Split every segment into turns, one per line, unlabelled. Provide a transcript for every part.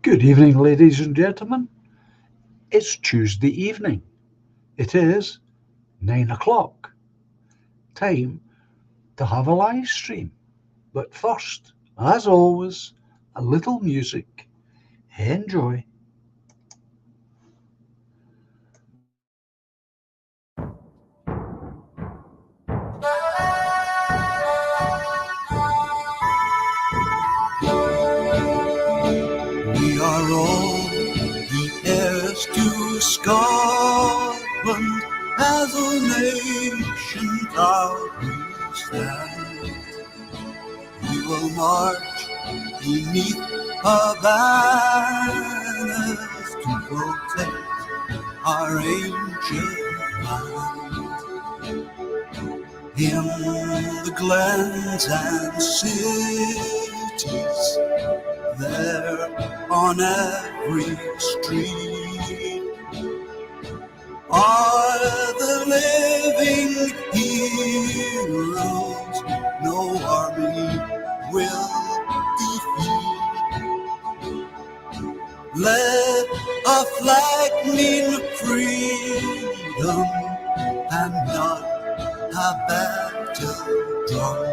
Good evening, ladies and gentlemen. It's Tuesday evening. It is 9 o'clock. Time to have a live stream. But first, as always, a little music. Enjoy.
We are all the heirs to Scotland, as a nation proudly stand. We will march beneath her banners to protect our ancient land. In the glens and cities, there on every street are the living heroes no army will defeat. Let a flag mean freedom and not a battle drum.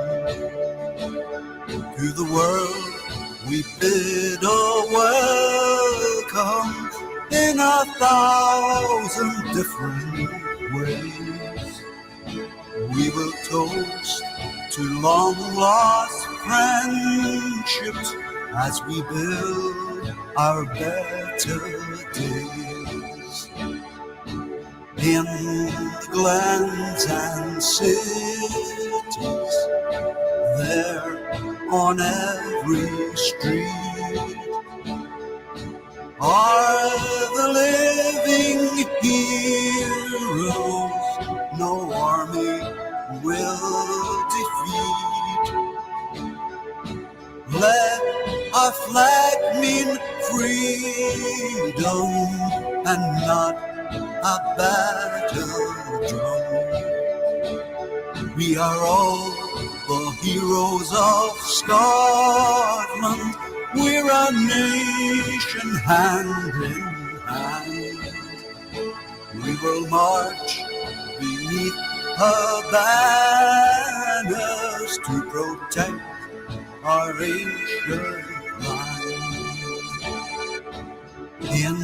To the world we bid a welcome in 1,000 different ways. We will toast to long lost friendships as we build our better days. In the glens and cities, there on every street are the living heroes no army will defeat. Let our flag mean freedom and not a battle drum. We are all the heroes of Scotland. We're a nation hand in hand. We will march beneath her banners to protect our ancient land. In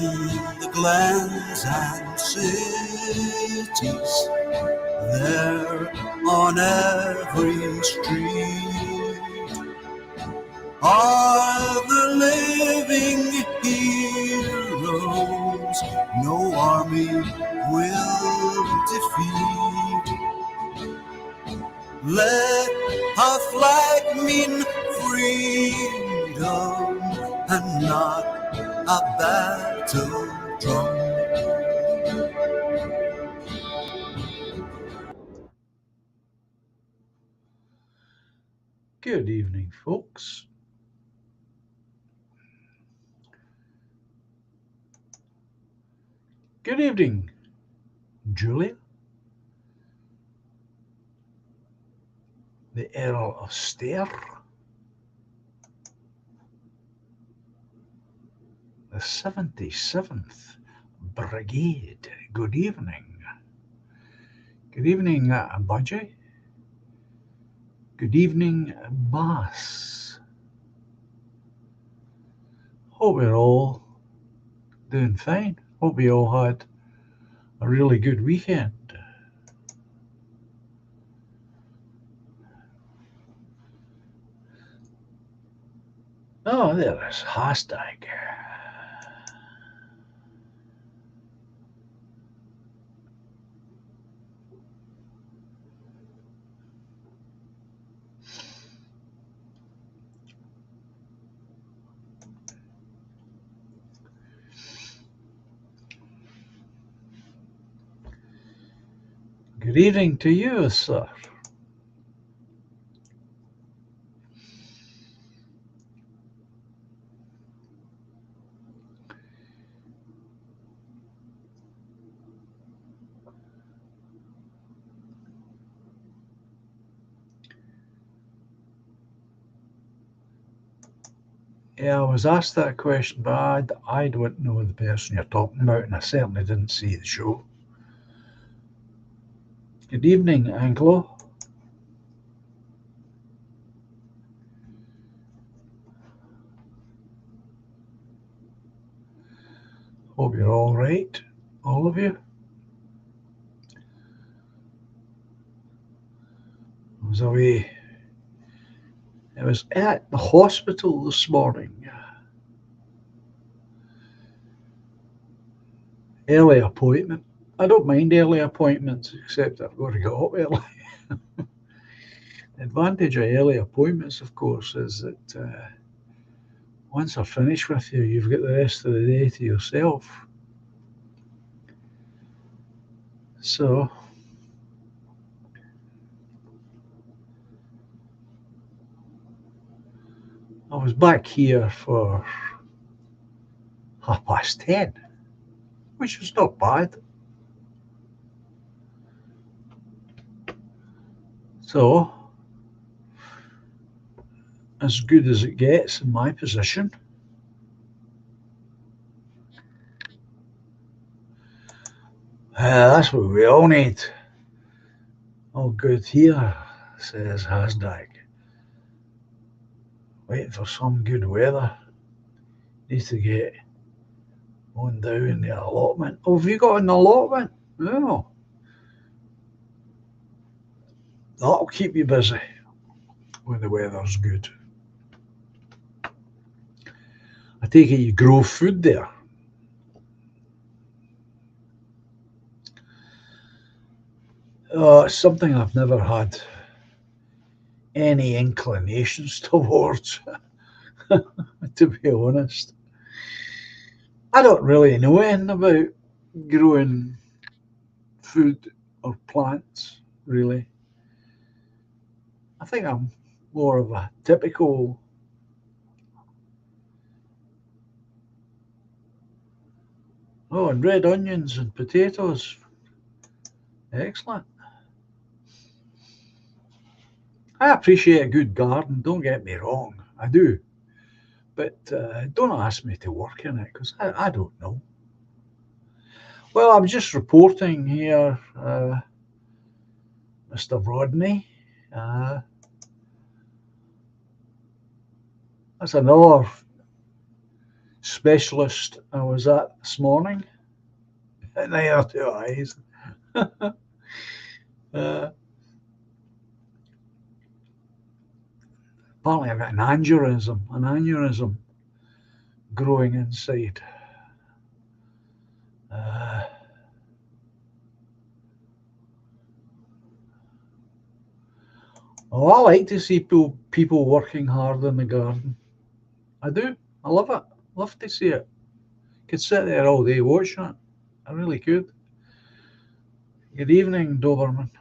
the glens and cities, there on every street are the living heroes no army will defeat. Let our flag mean freedom and not a battle drum.
Good evening, folks. Good evening, Julia, the Earl of Stair, the 77th Brigade. Good evening. Good evening, Budgie. Good evening, Bass. Hope we're all doing fine. Hope we all had a really good weekend. Oh, there's hashtag. Good evening to you, sir. Yeah, I was asked that question, but I don't know the person you're talking about, and I certainly didn't see the show. Good evening, Anglo. Hope you're all right, all of you. I was away. I was at the hospital this morning. Early appointment. I don't mind early appointments, except I've got to get up early. The advantage of early appointments, of course, is that once they're finished with you, you've got the rest of the day to yourself. So I was back here for 10:30, which was not bad. So, as good as it gets in my position. That's what we all need. All good here, says Hasdag. Waiting for some good weather. Need to get on down the allotment. Oh, have you got an allotment? Oh, that'll keep you busy when the weather's good. I take it you grow food there. It's something I've never had any inclinations towards, to be honest. I don't really know anything about growing food or plants, really. I think I'm more of a typical. Oh, and red onions and potatoes. Excellent. I appreciate a good garden, don't get me wrong. I do. But don't ask me to work in it because I don't know. Well, I'm just reporting here, Mr. Rodney. Uh, that's another specialist I was at this morning. Neither do I. uh, Apparently, I've got an aneurysm growing inside. Uh, I like to see people working hard in the garden. I do. I love it. Love to see it. Could sit there all day watching it. I really could. Good evening, Doberman.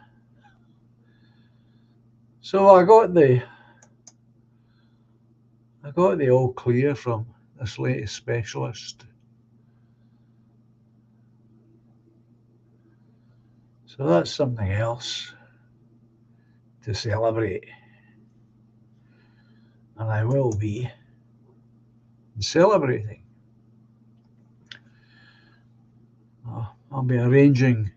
So I got the all clear from this latest specialist. So that's something else to celebrate. And I will be celebrating. I'll be arranging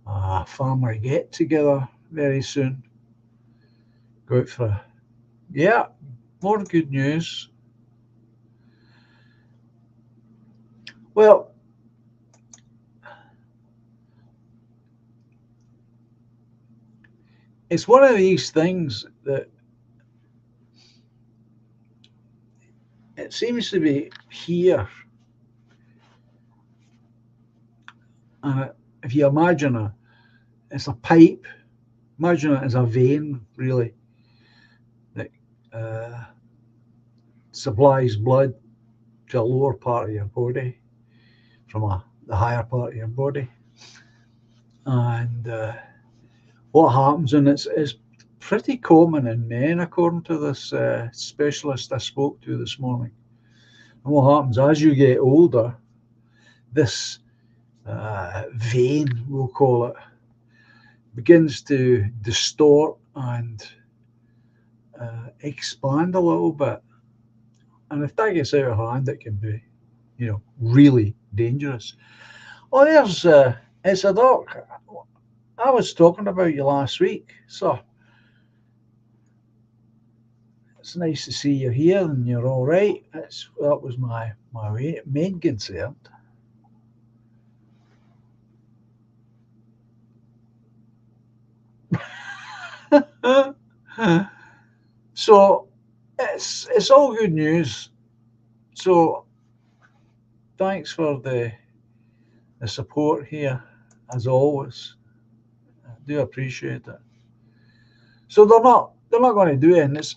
a family get together very soon. Go out for more good news. Well, it's one of these things that it seems to be here. And if you imagine it's a pipe, imagine it as a vein, really, that supplies blood to a lower part of your body from the higher part of your body. And what happens, and it's pretty common in men, according to this specialist I spoke to this morning. And what happens as you get older, this vein, we'll call it, begins to distort and expand a little bit. And if that gets out of hand, it can be, really dangerous. Oh, it's a doc. I was talking about you last week, so it's nice to see you here and you're all right. That was my main concern. So it's all good news. So thanks for the support here, as always. I do appreciate it. So they're not going to do it. And this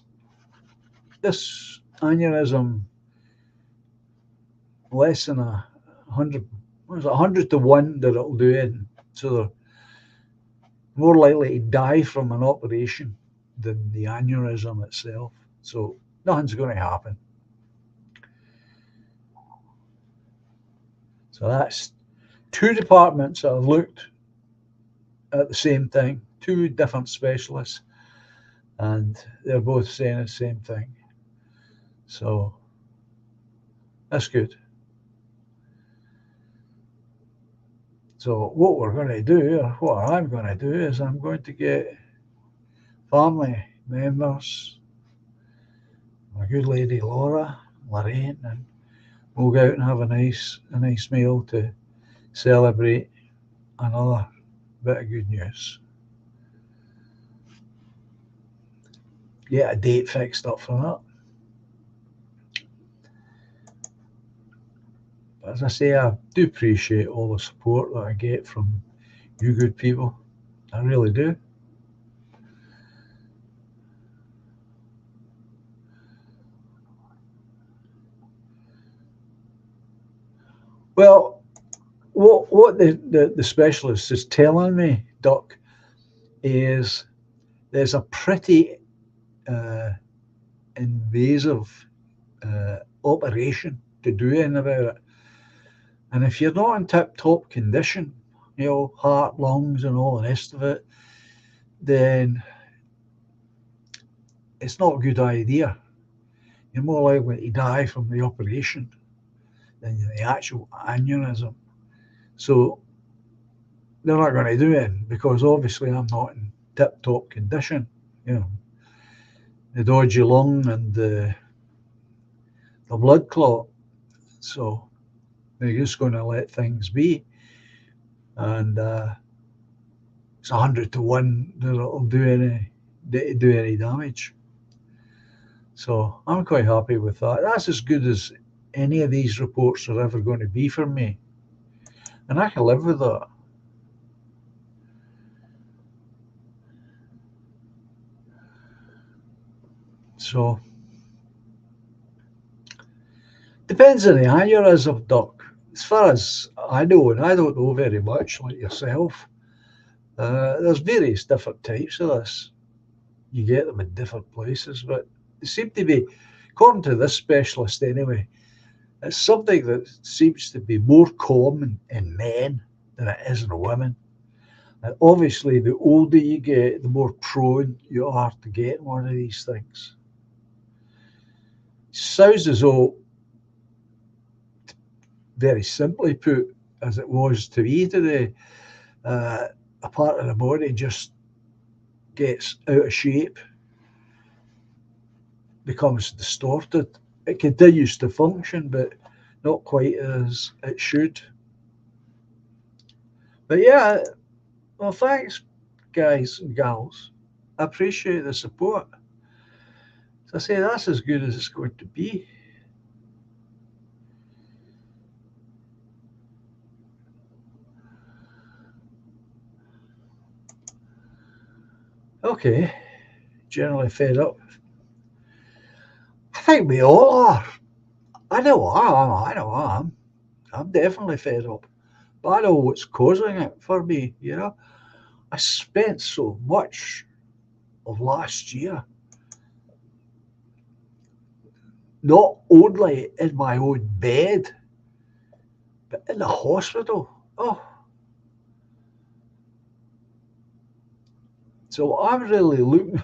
aneurysm less than 100. What is it, 100 to 1 that it'll do it. So they're more likely to die from an operation than the aneurysm itself. So nothing's going to happen. So that's two departments that have looked at the same thing, two different specialists, and they're both saying the same thing. So that's good. So what we're going to do, or what I'm going to do, is I'm going to get family members, my good lady Laura, Lorraine, and we'll go out and have a nice meal to celebrate another bit of good news. Get a date fixed up for that. But as I say, I do appreciate all the support that I get from you good people. I really do. Well, what the specialist is telling me, Doc, is there's a pretty uh, invasive operation to do in about it. And if you're not in tip top condition, heart, lungs, and all the rest of it, then it's not a good idea. You're more likely to die from the operation than the actual aneurysm. So they're not going to do it because obviously I'm not in tip top condition. You know, the dodgy lung and the blood clot. So they're just going to let things be. And it's 100 to 1 that it'll do any damage. So I'm quite happy with that. That's as good as any of these reports are ever going to be for me, and I can live with that. So depends on the aneurysm, Doc. As far as I know, and I don't know very much like yourself, there's various different types of this. You get them in different places, but they seem to be, according to this specialist anyway, it's something that seems to be more common in men than it is in women. And obviously, the older you get, the more prone you are to getting one of these things. Sounds as though, very simply put, as it was to me today, uh, a part of the body just gets out of shape, becomes distorted. It continues to function, but not quite as it should. But yeah, well, thanks, guys and gals. I appreciate the support. As I say, that's as good as it's going to be. Okay, generally fed up. I think we all are. I know I am. I know I am. I'm definitely fed up. But I know what's causing it for me, I spent so much of last year not only in my own bed, but in the hospital. Oh, so I'm really looking.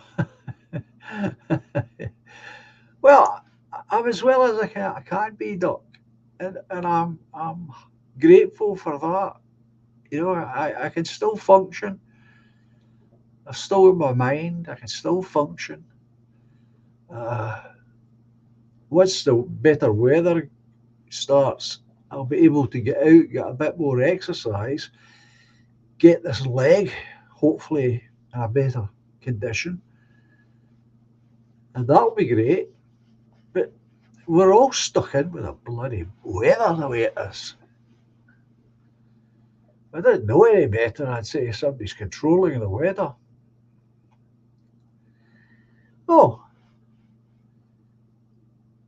Well, I'm as well as I can be, Doc, and I'm grateful for that. You know, I can still function. I've still got my mind. I can still function. Uh, Once the better weather starts, I'll be able to get out, get a bit more exercise, get this leg hopefully in a better condition, and that'll be great. But we're all stuck in with the bloody weather the way it is. If I didn't know any better, I'd say somebody's controlling the weather. Oh,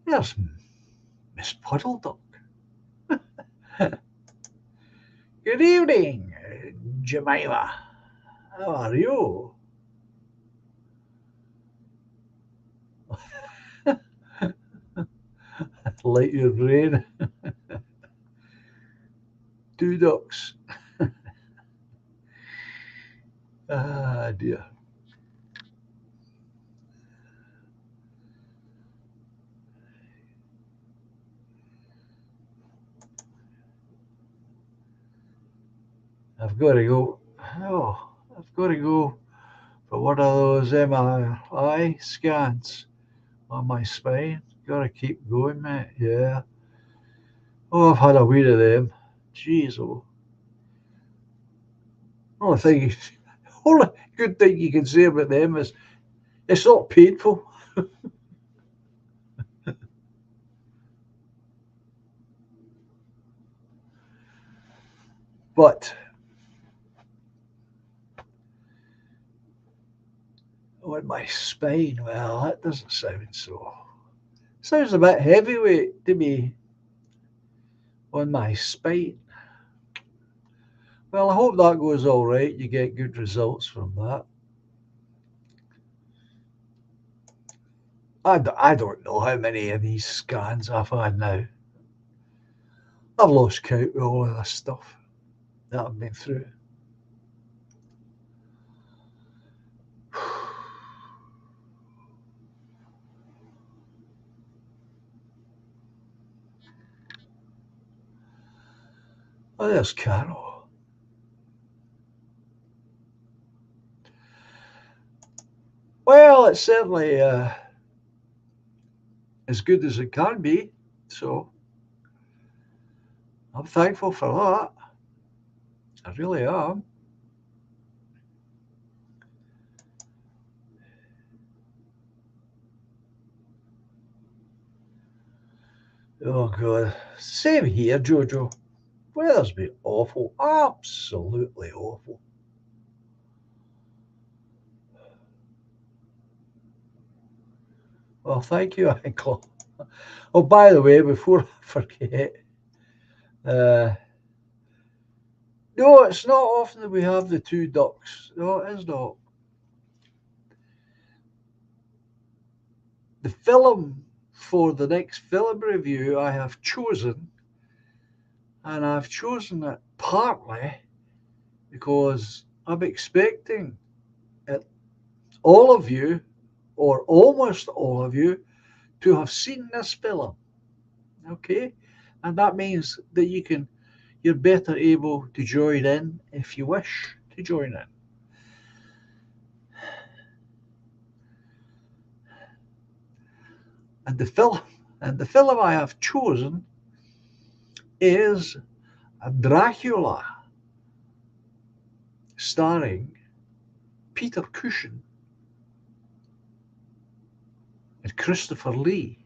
there's Miss Puddle Duck. Good evening, Jemima. How are you? Light your brain. Two ducks. Ah, dear. I've got to go. Oh, I've got to go for one of those MRI scans on my spine. Got to keep going, mate. Yeah. Oh, I've had a wee of them. Jeez, oh. Only thing, only good thing you can say about them is it's not painful. But on my spine, well, that doesn't sound so. Sounds a bit heavyweight to me on my spine. Well, I hope that goes all right. You get good results from that. I don't know how many of these scans I've had now. I've lost count with all of this stuff that I've been through. Oh, there's Carol. Well, it's certainly as good as it can be. So I'm thankful for that. I really am. Oh, God. Same here, Jojo. Weather's been awful. Absolutely awful. Well, thank you, Uncle. Oh, by the way, before I forget, uh, no, it's not often that we have the two ducks. No, it is not. The film for the next film review I have chosen, and I've chosen it partly because I'm expecting it, all of you, or almost all of you, to have seen this film. Okay? And that means that you're better able to join in if you wish to join in. And the film I have chosen is Dracula, starring Peter Cushing and Christopher Lee.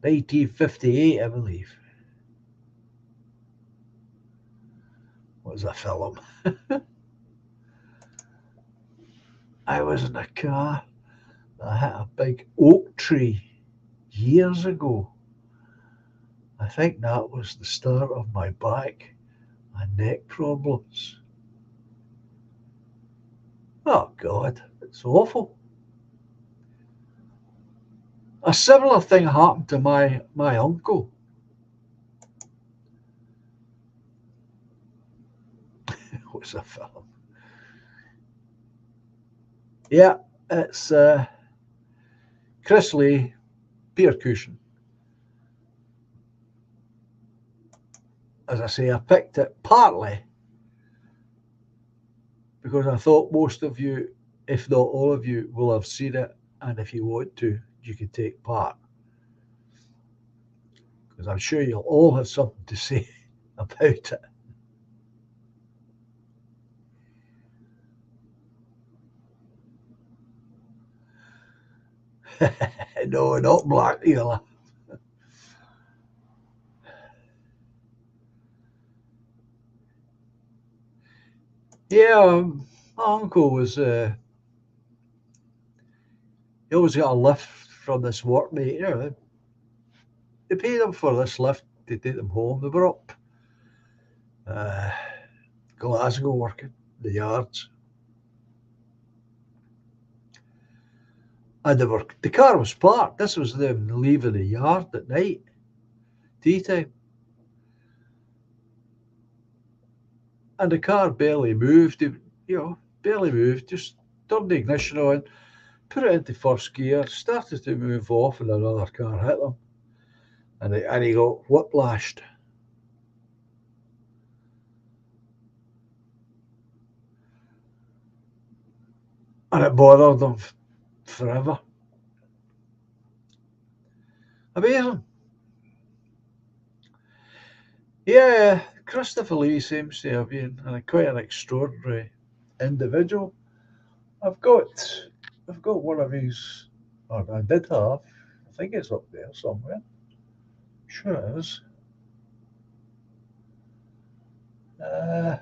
1958, I believe, was a film. I was in a car that hit a big oak tree years ago. I think that was the start of my back and neck problems. Oh, God, it's awful. A similar thing happened to my uncle. It was a film. Yeah, it's Chris Lee, Peter Cushing. As I say, I picked it partly because I thought most of you, if not all of you, will have seen it, and if you want to, you can take part. Because I'm sure you'll all have something to say about it. No, not Black Eel. Yeah, my uncle was, he always got a lift from this workmate. You know, they paid him for this lift to take them home. They were up uh, Glasgow working the yards. And the car was parked. This was them leaving the yard at night, tea time. And the car barely moved, barely moved, just turned the ignition on, put it into first gear, started to move off, and another car hit them. And he got whiplashed. And it bothered him forever. Amazing. Yeah, Christopher Lee seems to have been quite an extraordinary individual. I've got I've got one of his, or I did have, I think it's up there somewhere. Sure it is. Uh,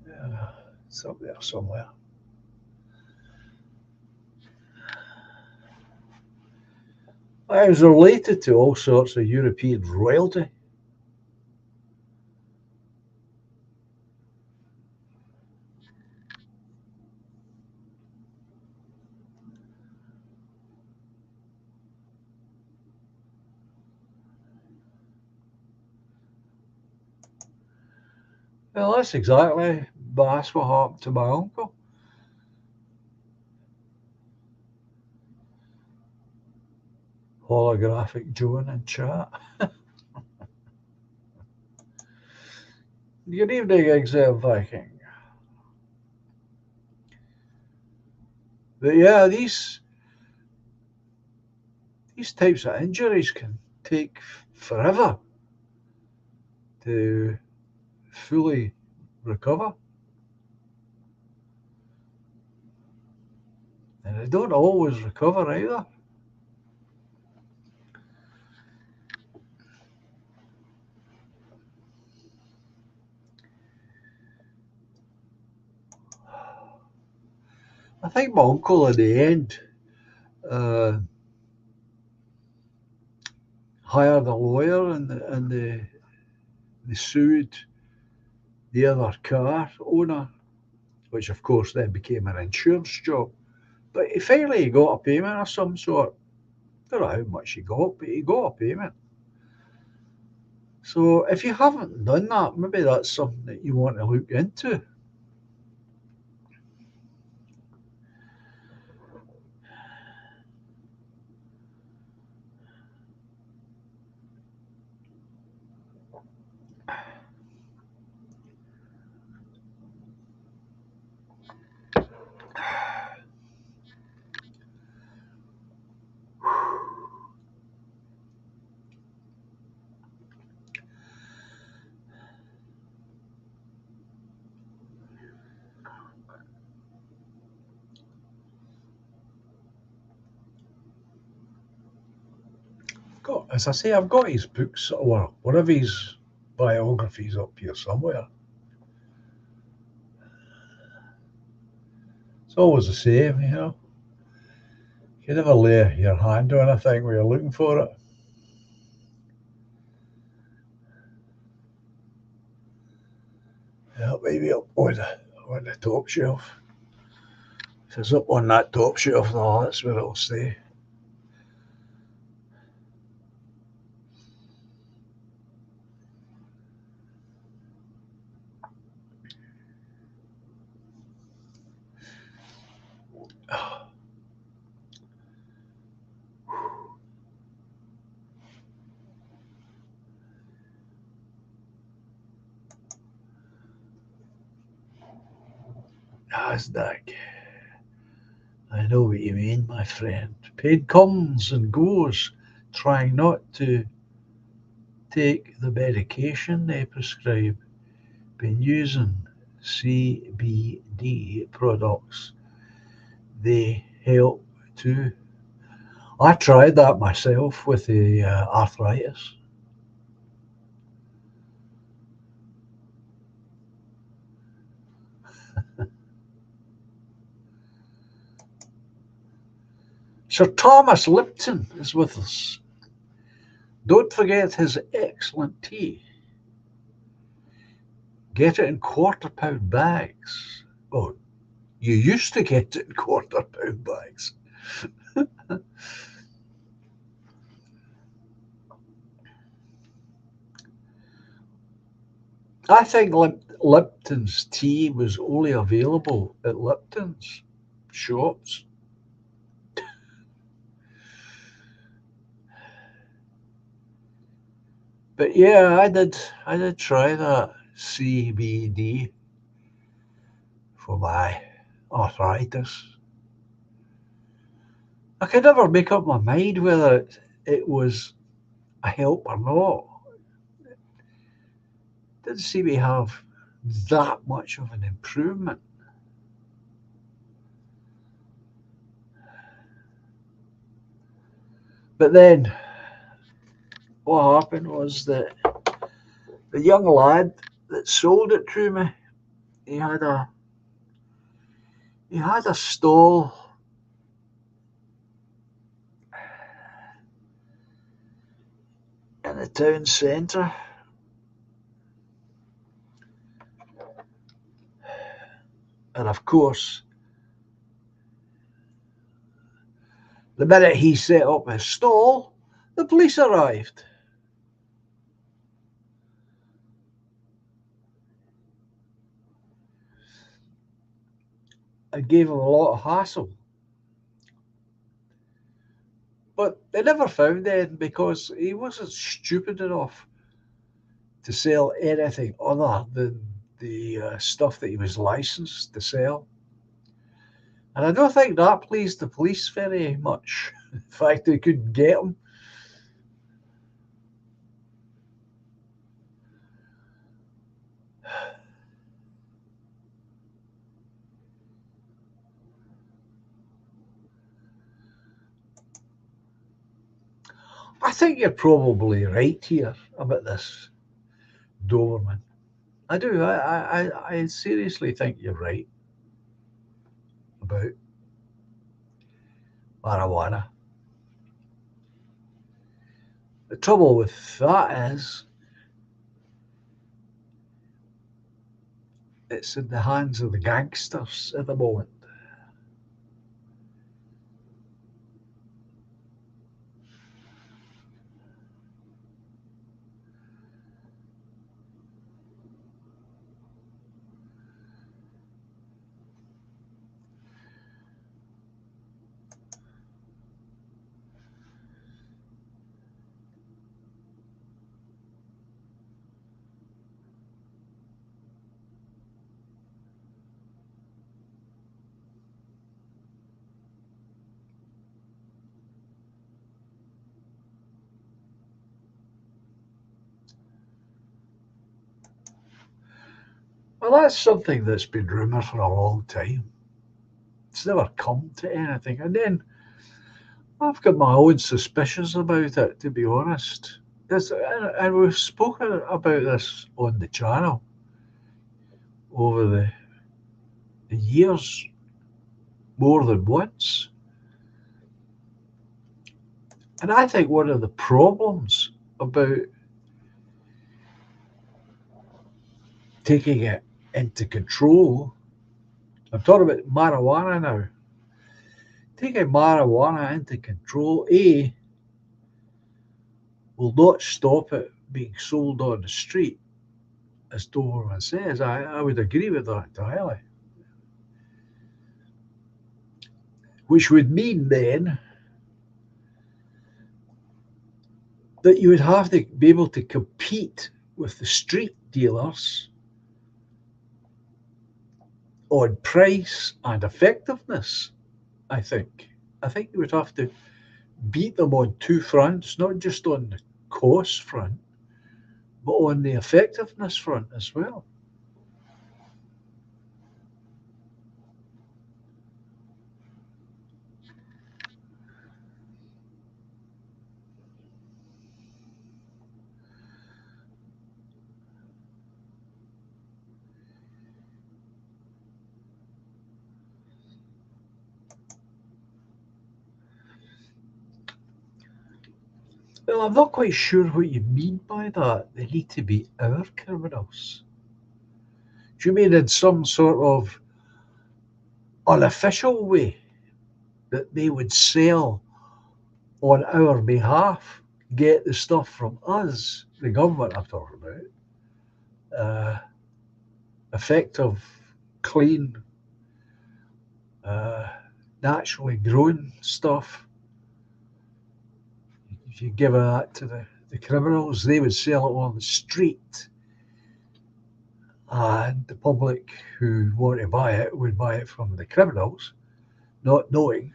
yeah, it's up there somewhere. I was related to all sorts of European royalty. Well, that's what happened to my uncle. Holographic Joan in chat. Good evening, Exile Viking. But yeah, these types of injuries can take forever to fully recover. And they don't always recover either. I think my uncle in the end uh, hired a lawyer and they sued the other car owner, which of course then became an insurance job. But he finally got a payment of some sort. I don't know how much he got, but he got a payment. So if you haven't done that, maybe that's something that you want to look into. As I say, I've got his books or one of his biographies up here somewhere. It's always the same, you know. You never lay your hand on a thing when you're looking for it. Yeah, maybe up on the top shelf. If it's up on that top shelf, no, that's where it'll stay. Nasdaq. I know what you mean, my friend. Pain comes and goes, trying not to take the medication they prescribe. Been using CBD products. They help too. I tried that myself with the arthritis. Sir Thomas Lipton is with us. Don't forget his excellent tea. Get it in quarter pound bags. Oh, you used to get it in quarter pound bags. I think Lipton's tea was only available at Lipton's shops. But yeah, I did try that CBD for my arthritis. I could never make up my mind whether it was a help or not. It didn't seem to have that much of an improvement. But then what happened was that the young lad that sold it to me, he had a he had a stall in the town centre, and of course, the minute he set up his stall, the police arrived. I gave him a lot of hassle, but they never found anything because he wasn't stupid enough to sell anything other than the stuff that he was licensed to sell. And I don't think that pleased the police very much. In fact, they couldn't get him. I think you're probably right here about this Doberman. I do. I seriously think you're right about marijuana. The trouble with that is it's in the hands of the gangsters at the moment. Well, that's something that's been rumoured for a long time. It's never come to anything. And then I've got my own suspicions about it, to be honest. And we've spoken about this on the channel over the years more than once. And I think one of the problems about taking it into control, I'm talking about marijuana now, taking marijuana into control, A, will not stop it being sold on the street, as Doberman says. I would agree with that entirely. Which would mean then that you would have to be able to compete with the street dealers on price and effectiveness, I think. I think you would have to beat them on two fronts, not just on the cost front, but on the effectiveness front as well. Well, I'm not quite sure what you mean by that. They need to be our criminals. Do you mean in some sort of unofficial way that they would sell on our behalf, get the stuff from us, the government I'm talking about, effective, clean, uh, naturally grown stuff? If you give that to the criminals, they would sell it on the street, and the public who want to buy it would buy it from the criminals, not knowing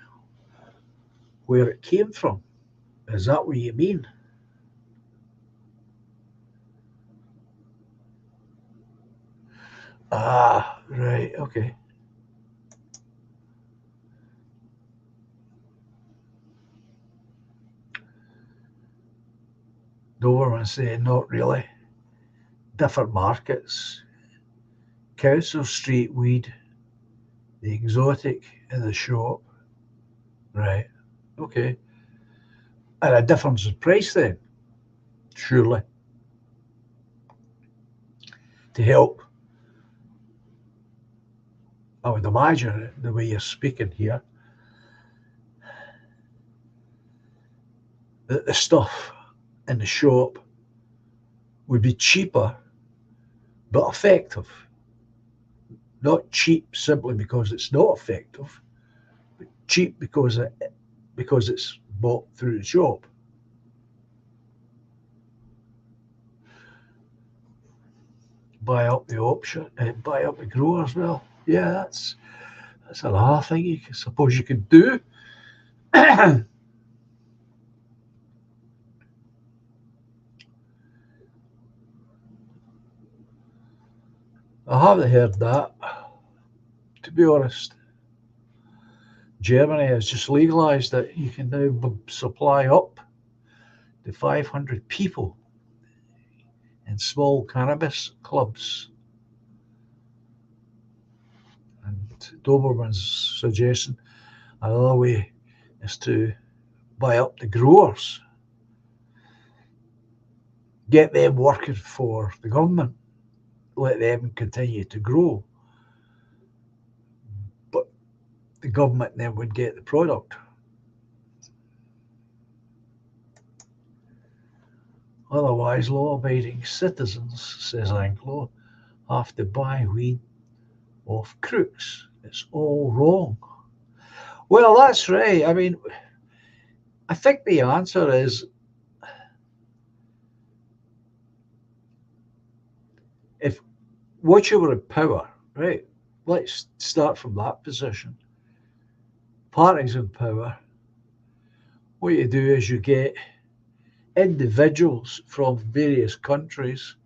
where it came from. Is that what you mean? Ah, right, okay. Doberman saying not really. Different markets. Council Street weed, the exotic in the shop. Right, okay. And a difference in price then, surely, to help. I would imagine the way you're speaking here, that the stuff in the shop would be cheaper but effective. Not cheap simply because it's not effective, but cheap because it's bought through the shop. Buy up the option and buy up the grower as well. Yeah, that's another thing you suppose you could do. I haven't heard that, to be honest. Germany has just legalised that you can now supply up to 500 people in small cannabis clubs. And Doberman's suggestion another way is to buy up the growers, get them working for the government, let them continue to grow, but the government then would get the product. Otherwise, law-abiding citizens, says Anglo, have to buy weed off crooks. It's all wrong. Well, that's right. I mean, I think the answer is if once you were in power, right? Let's start from that position. Parties in power. What you do is you get individuals from various countries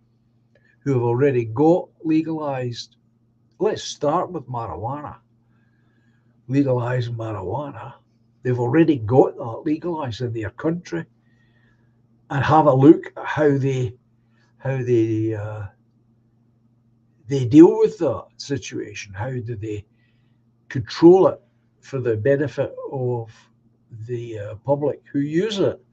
who have already got legalized. Let's start with marijuana. Legalizing marijuana. They've already got that legalized in their country, and have a look at how they deal with that situation. How do they control it for the benefit of the public who use it,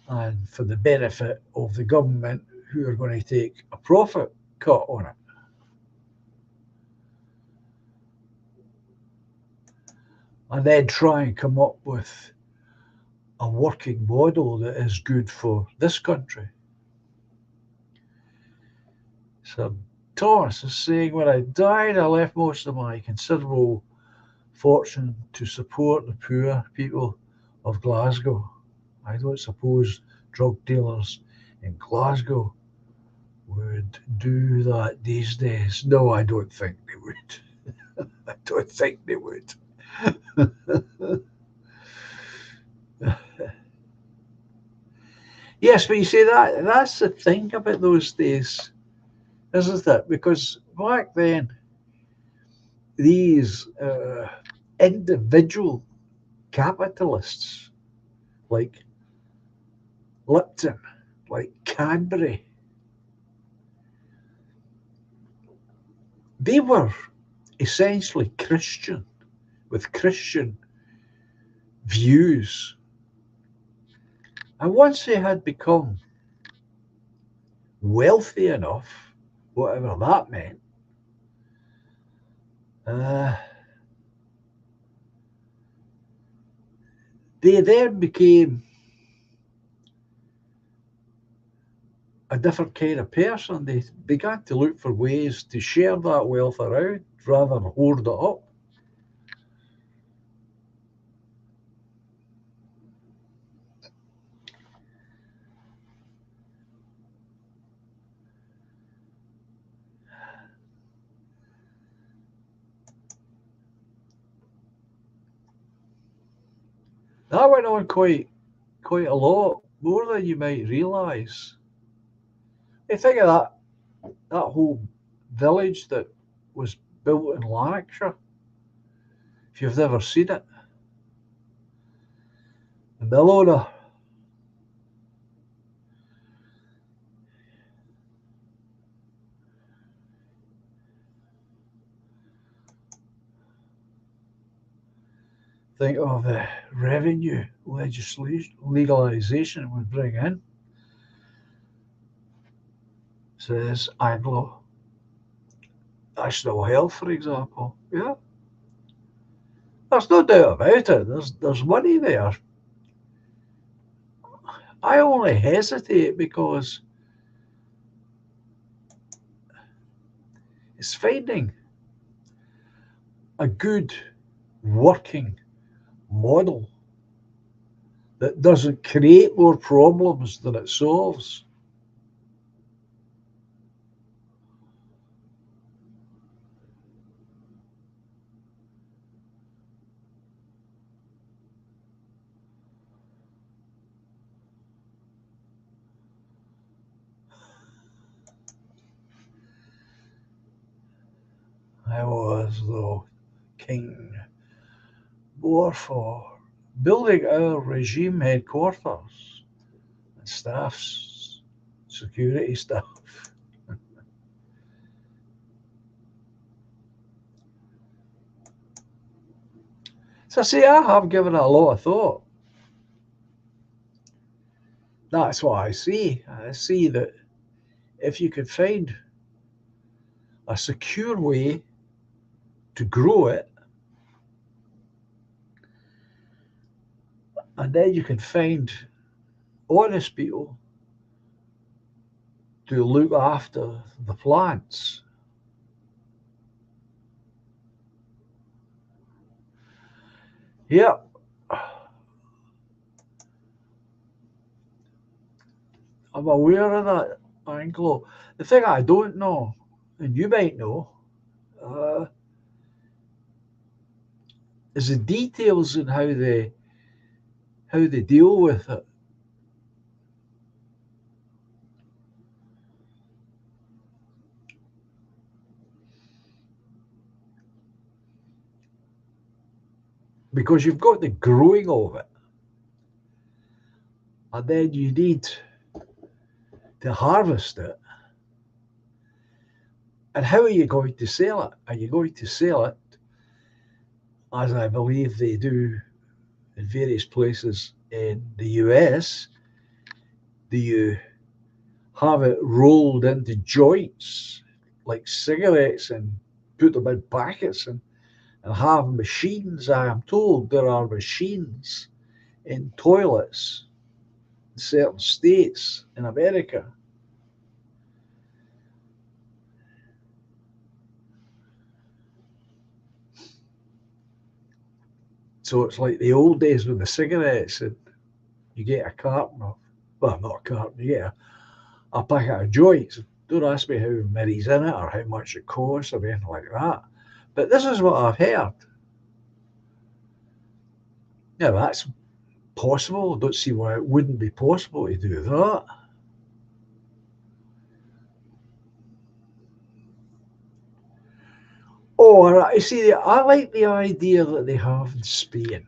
and for the benefit of the government who are going to take a profit cut on it. And then try and come up with a working model that is good for this country. So Thomas is saying, when I died, I left most of my considerable fortune to support the poor people of Glasgow. I don't suppose drug dealers in Glasgow would do that these days. No, I don't think they would. I don't think they would. Yes, but you see that's the thing about those days, isn't it? Because back then, these individual capitalists like Lipton, like Cadbury, they were essentially Christian with Christian views. And once they had become wealthy enough, whatever that meant, uh, they then became a different kind of person. They began to look for ways to share that wealth around rather than hoard it up. That went on quite a lot, more than you might realise. You think of that whole village that was built in Lanarkshire, if you've never seen it, the mill owner, think of the revenue legislation legalisation it would bring in. Says Anglo National Health, for example. Yeah, there's no doubt about it. There's money there. I only hesitate because it's finding a good working model that doesn't create more problems than it solves. I was, though, King bore for building our regime headquarters and staffs, security staff. So, see, I have given it a lot of thought. That's what I see. I see that if you could find a secure way to grow it, and then you can find honest people to look after the plants. Yeah, I'm aware of that, Anglo. The thing I don't know, and you might know, uh, is the details in how they deal with it. Because you've got the growing of it, and then you need to harvest it. And how are you going to sell it? Are you going to sell it, as I believe they do in various places in the US? Do you have it rolled into joints like cigarettes and put them in packets and have machines? I am told there are machines in toilets in certain states in America. So it's like the old days with the cigarettes, and you get a carton of, well, not a carton, you get a packet of joints. Don't ask me how many's in it or how much it costs or anything like that. But this is what I've heard. Yeah, that's possible. I don't see why it wouldn't be possible to do that. Oh, you see, I like the idea that they have in Spain,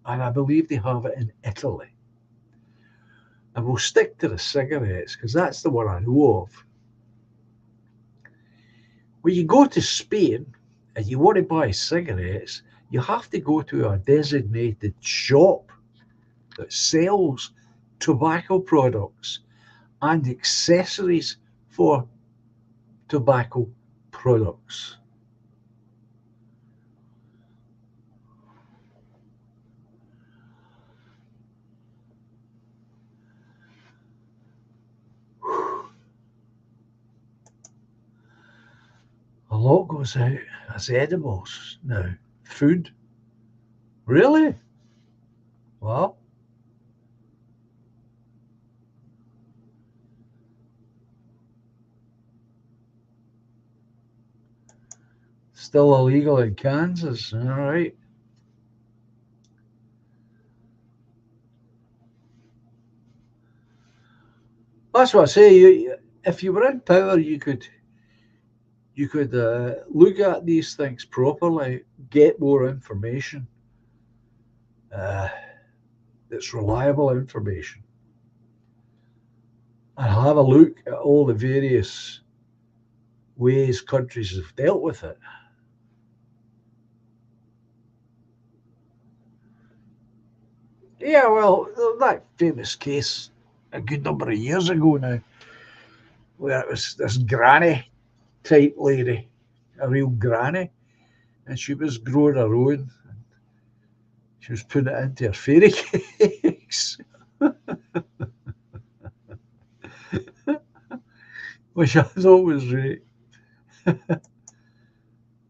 and I believe they have it in Italy. And we'll stick to the cigarettes because that's the one I know of. When you go to Spain and you want to buy cigarettes, you have to go to a designated shop that sells tobacco products and accessories for tobacco products. A lot goes out as edibles now. Food? Really? Well, still illegal in Kansas. All right. That's what I say. If you were in power, you could look at these things properly, get more information. Uh, that's reliable information, and have a look at all the various ways countries have dealt with it. Yeah, well, that famous case a good number of years ago now, where it was this granny type lady, a real granny, and she was growing her own. She was putting it into her fairy cakes, which I thought was great.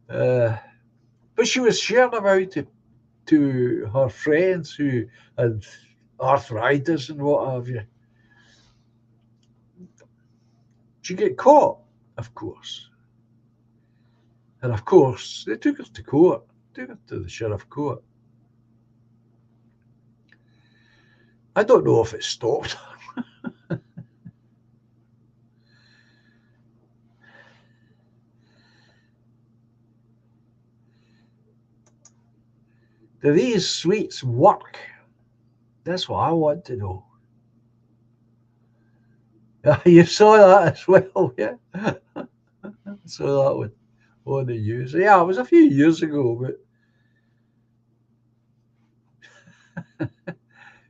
Uh, but she was sharing about it to her friends who had arthritis and what have you. She get caught, of course. And of course, they took her to court, took her to the sheriff court. I don't know if it stopped her. Do these sweets work? That's what I want to know. You saw that as well, yeah? I saw that on the news. Yeah, it was a few years ago, but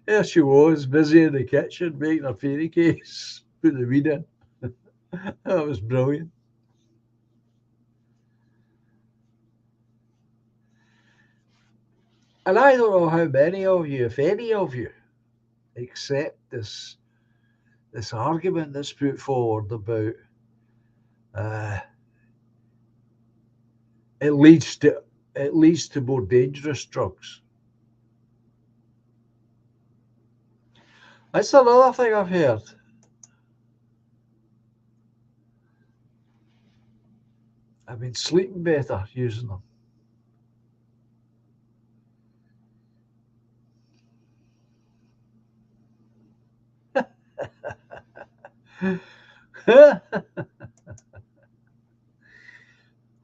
there she was, busy in the kitchen making her fairy cakes, put the weed in. That was brilliant. And I don't know how many of you, if any of you, accept this argument that's put forward about uh, it leads to more dangerous drugs. That's another thing I've heard. I've been sleeping better using them.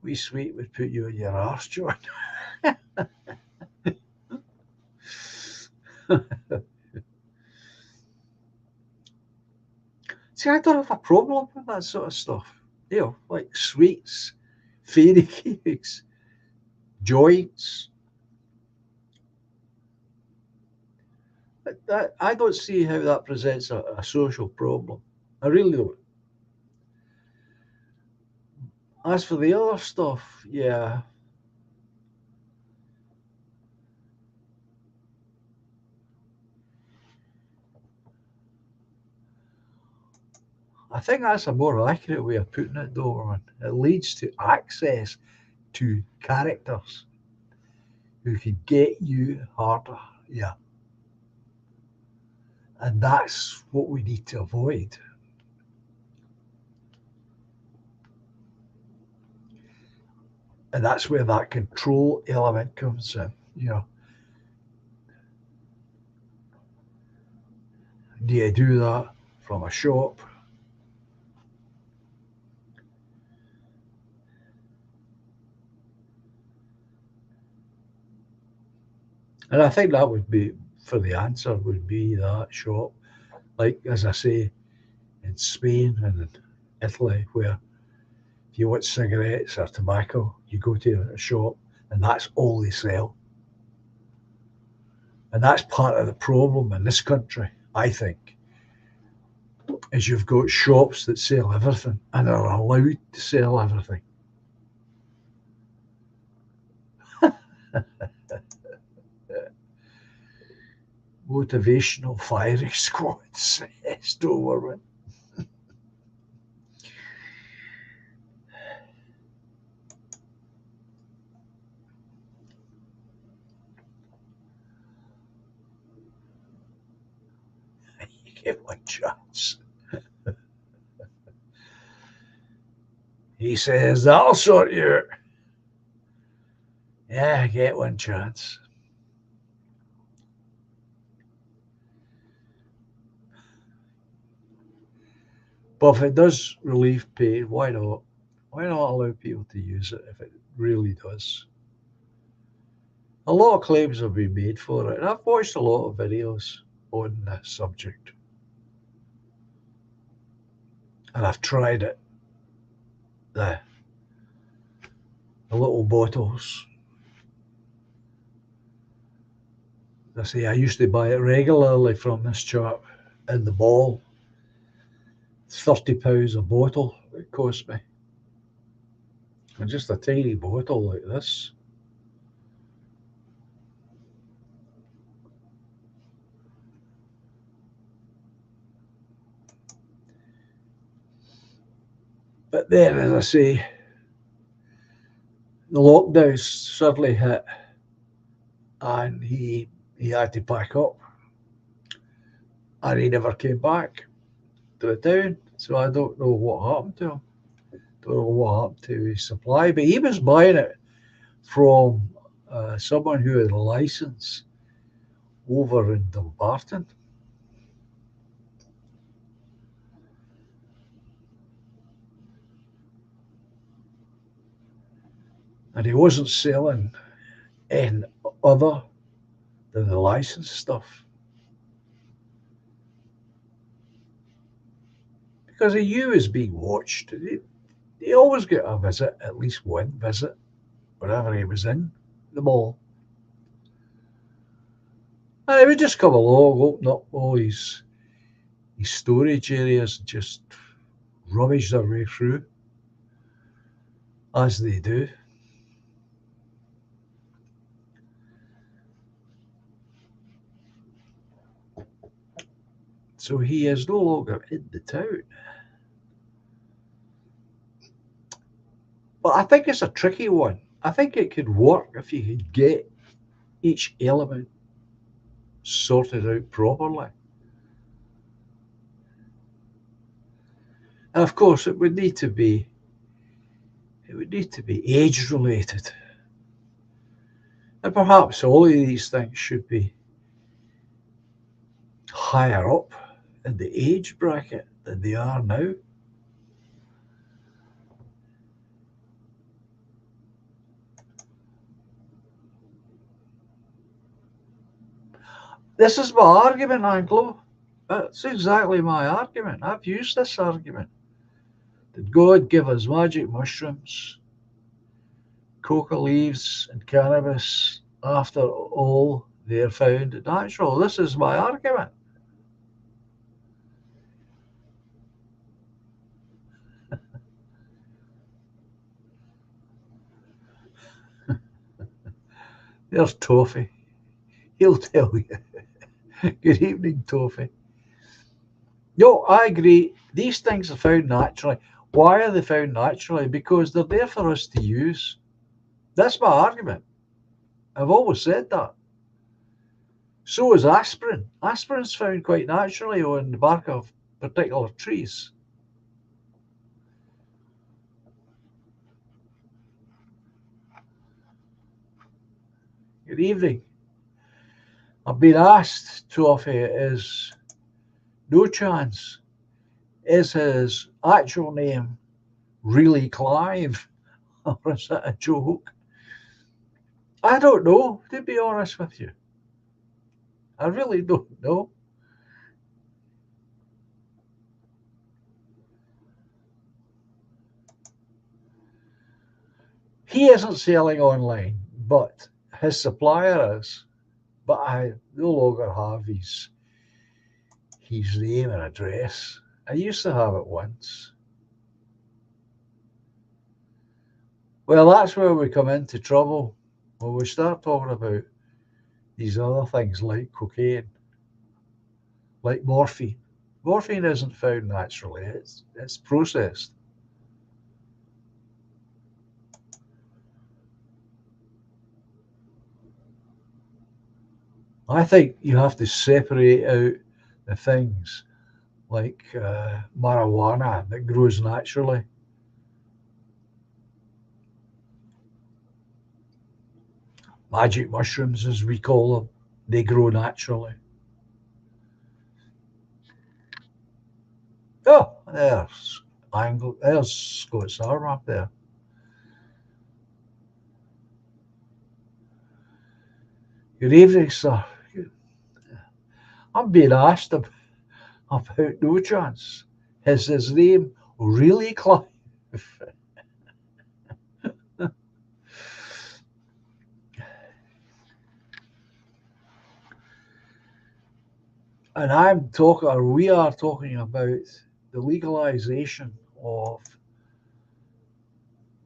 Wee sweet would put you in your arse, John. See, I don't have a problem with that sort of stuff. You know, like sweets, fairy cakes, joints. I don't see how that presents a social problem. I really don't. As for the other stuff, yeah, I think that's a more accurate way of putting it, Doberman. It leads to access to characters who can get you harder. Yeah. And that's what we need to avoid. And that's where that control element comes in. Do you do that from a shop? And I think that would be, for the answer, would be that shop. Like, as I say, in Spain and in Italy, where if you want cigarettes or tobacco, you go to a shop and that's all they sell. And that's part of the problem in this country, I think, is you've got shops that sell everything and are allowed to sell everything. Motivational firing squad says Doberman. You get one chance. He says, that'll sort you out. Yeah, get one chance. But if it does relieve pain, why not? Why not allow people to use it if it really does? A lot of claims have been made for it, and I've watched a lot of videos on this subject. And I've tried it. The little bottles. I say I used to buy it regularly from this chap in the mall. £30 a bottle it cost me. And just a tiny bottle like this. But then, as I say, the lockdowns suddenly hit and he had to pack up and he never came back to the town. So I don't know what happened to him. Don't know what happened to his supply, but he was buying it from someone who had a license over in Dumbarton. And he wasn't selling anything other than the license stuff. Because he knew he was being watched. He always got a visit, at least one visit, whenever he was in the mall. And he would just come along, open up all his storage areas, and just rubbish their way through, as they do. So he is no longer in the town. But I think it's a tricky one. I think it could work if you could get each element sorted out properly. And of course, it would need to be age related. And perhaps all of these things should be higher up in the age bracket than they are now. This is my argument, Anglo. That's exactly my argument. I've used this argument. Did God give us magic mushrooms, coca leaves, and cannabis after all they're found natural? This is my argument. There's Toffee. He'll tell you. Good evening, Toffee. No, I agree. These things are found naturally. Why are they found naturally? Because they're there for us to use. That's my argument. I've always said that. So is aspirin. Aspirin's found quite naturally on the bark of particular trees. Good evening. I've been asked, Toffee, is no chance. Is his actual name really Clive? Or is it a joke? I don't know, to be honest with you. I really don't know. He isn't selling online, but his supplier is. But I no longer have his name and address. I used to have it once. Well, that's where we come into trouble when we start talking about these other things like cocaine, like morphine. Morphine isn't found naturally, it's processed. I think you have to separate out the things like marijuana that grows naturally. Magic mushrooms, as we call them, they grow naturally. Oh, there's Scott's arm up there. Good evening, sir. I'm being asked about no chance. Is his name really Clive? And we are talking about the legalization of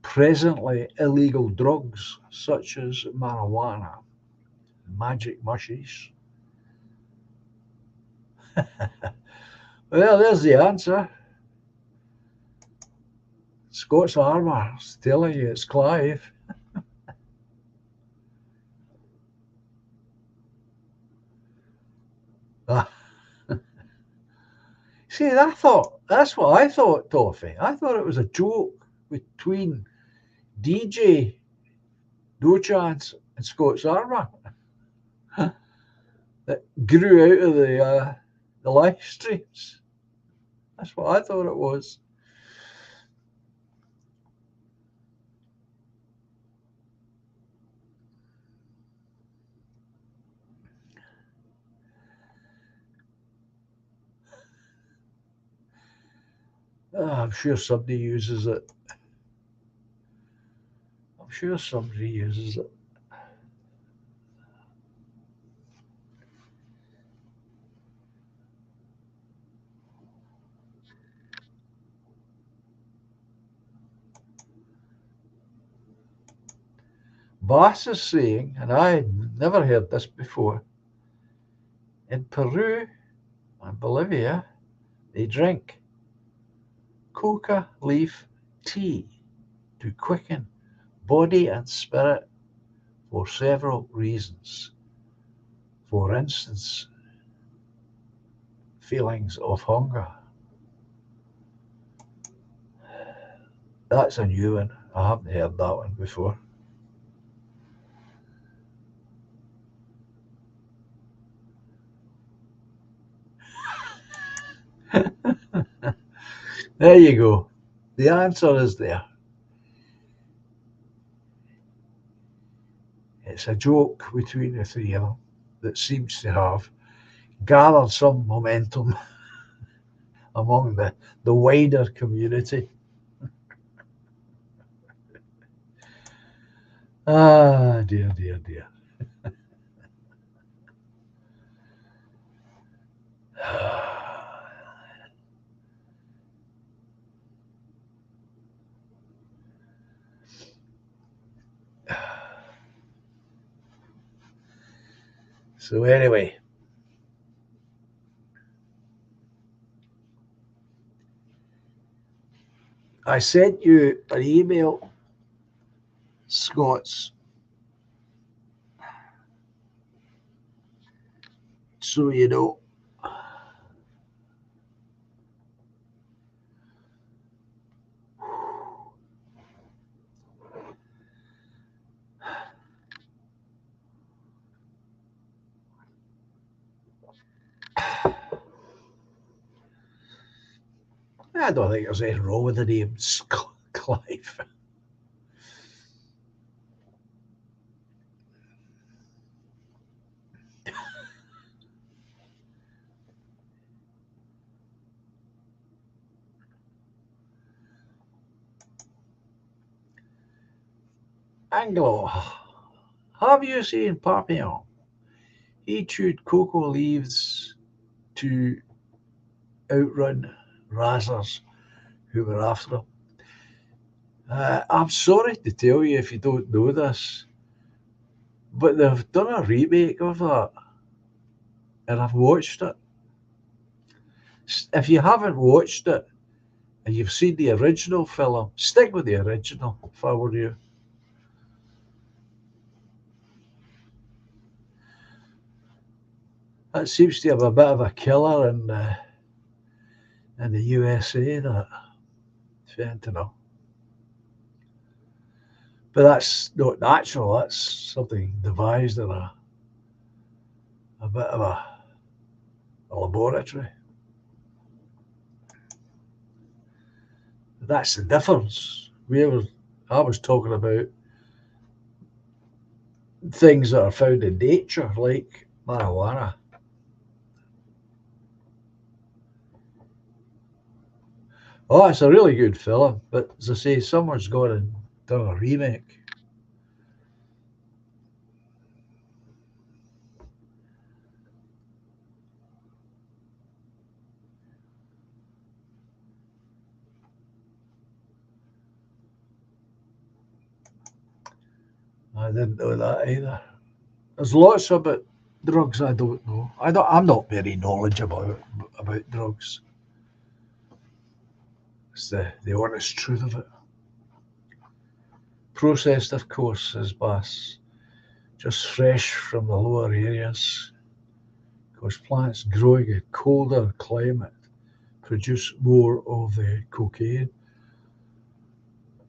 presently illegal drugs such as marijuana, magic mushies. Well, there's the answer. Scott's Armour's telling you it's Clive. See, that's what I thought, Toffee. I thought it was a joke between DJ No Chance and Scott's Armour that grew out of the live streams. That's what I thought it was. I'm sure somebody uses it. I'm sure somebody uses it. Bass is saying, and I never heard this before, in Peru and Bolivia, they drink coca leaf tea to quicken body and spirit for several reasons. For instance, feelings of hunger. That's a new one. I haven't heard that one before. There you go. The answer is there. It's a joke between the three of them that seems to have gathered some momentum among the wider community. Ah, dear, dear, dear. So, anyway, I sent you an email, Scots, so you know. I don't think there's anything wrong with the name Clive. Anglo, have you seen Papillon? He chewed cocoa leaves to outrun razzers who were after him. I'm sorry to tell you if you don't know this, but they've done a remake of that, and I've watched it. If you haven't watched it and you've seen the original film, stick with the original if I were you. That seems to have a bit of a killer in the USA, that fentanyl. But that's not natural, that's something devised in a bit of a laboratory. That's the difference. I was talking about things that are found in nature, like marijuana. Oh, it's a really good film, but as I say, someone's gone and done a remake. I didn't know that either. There's lots about drugs I don't know. I'm not very knowledgeable about drugs. It's the honest truth of it. Processed, of course, as bass, just fresh from the lower areas. Of course, plants growing in colder climate produce more of the cocaine.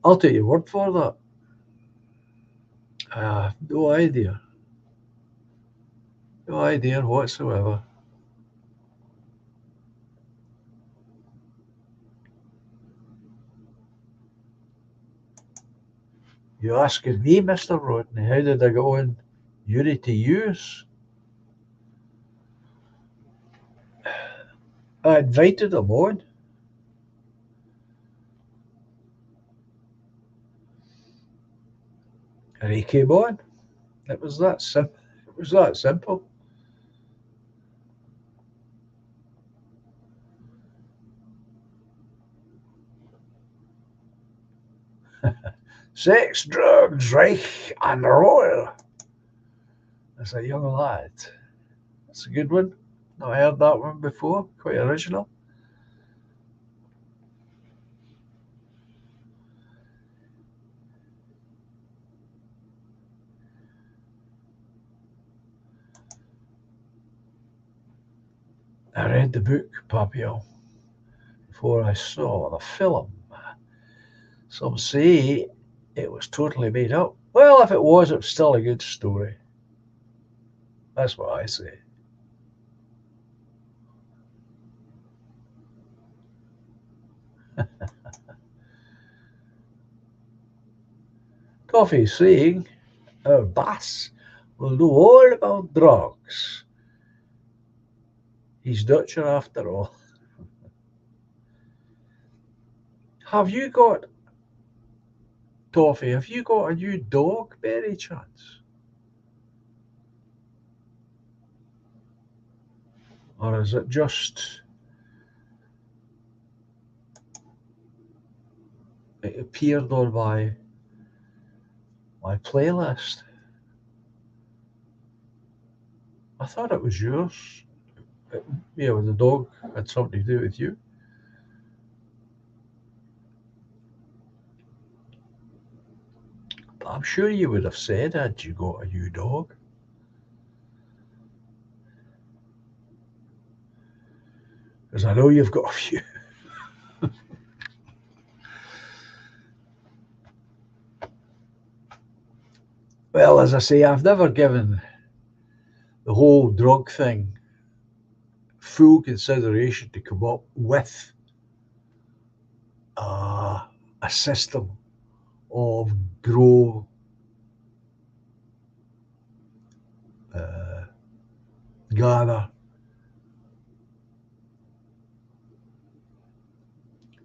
I'll take your word for that. I have no idea. No idea whatsoever. You asking me, Mr. Rodney, how did I get on Yuri to use? I invited him on. And he came on. It was that simple. It was that simple. Sex, drugs, Reich, and roll. As a young lad. That's a good one. Not heard that one before. Quite original. I read the book, Papillon, before I saw the film. Some say it was totally made up. Well, if it was still a good story. That's what I say. Toffee's saying our Bass will know all about drugs. He's Dutcher after all. Have you got, Toffee, have you got a new dog by any chance? Or is it just, it appeared on my playlist? I thought it was yours. The dog had something to do with you. But I'm sure you would have said, had you got a new dog? Because I know you've got a few. Well, as I say, I've never given the whole drug thing full consideration to come up with a system of grow, gather,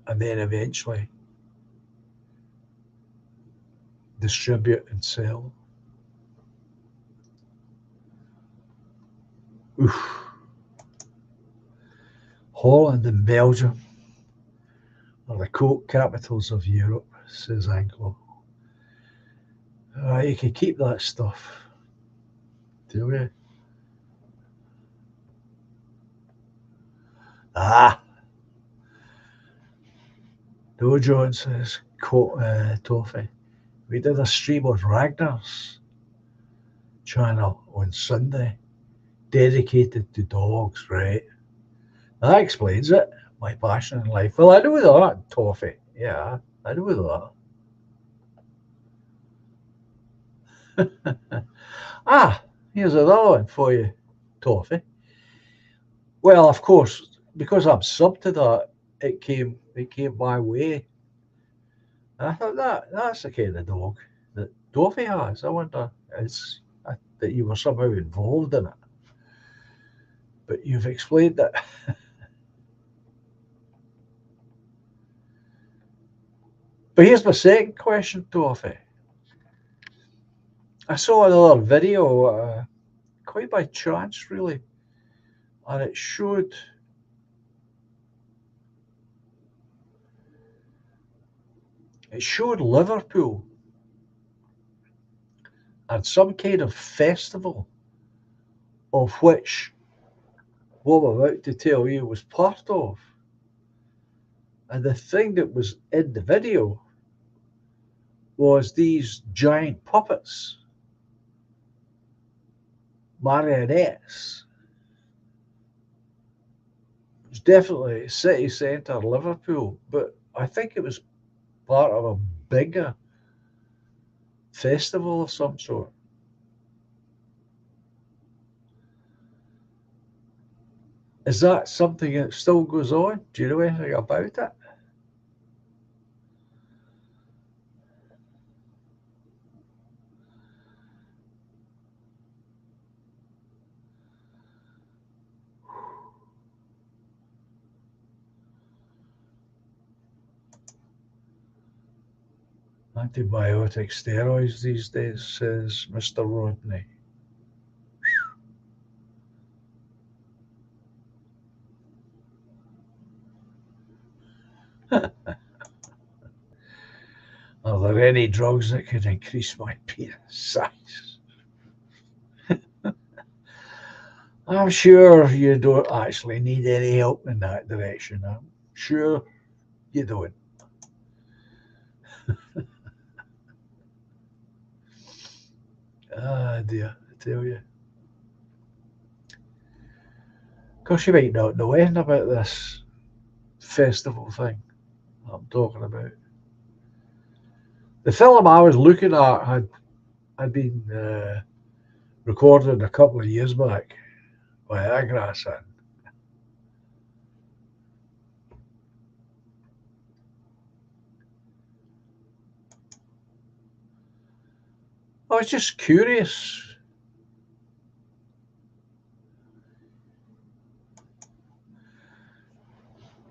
and then eventually distribute and sell. Oof. Holland and Belgium are the coke capitals of Europe, says Anglo. You can keep that stuff, do we? Doe Jones says toffee. We did a stream on Ragnar's channel on Sunday, dedicated to dogs, right? That explains it. My passion in life. Well, I know that, toffee. Yeah, I know that. Here's another one for you, toffee. Well, of course, because I'm sub to that, it came my way. And I thought that's the kind of dog that Toffee has. I wonder that you were somehow involved in it. But you've explained it. But here's my second question, Toffee. I saw another video, quite by chance, really, and it showed Liverpool and some kind of festival of which what I'm about to tell you was part of. And the thing that was in the video was these giant puppets, marionettes. It was definitely city centre Liverpool, but I think it was part of a bigger festival of some sort. Is that something that still goes on? Do you know anything about it? Antibiotic steroids these days, says Mr. Rodney. Are there any drugs that could increase my penis size? I'm sure you don't actually need any help in that direction. I'm sure you don't. Dear, I tell you. Of course, you might not know anything about this festival thing I'm talking about. The film I was looking at had been recorded a couple of years back by Agrasan. I was just curious.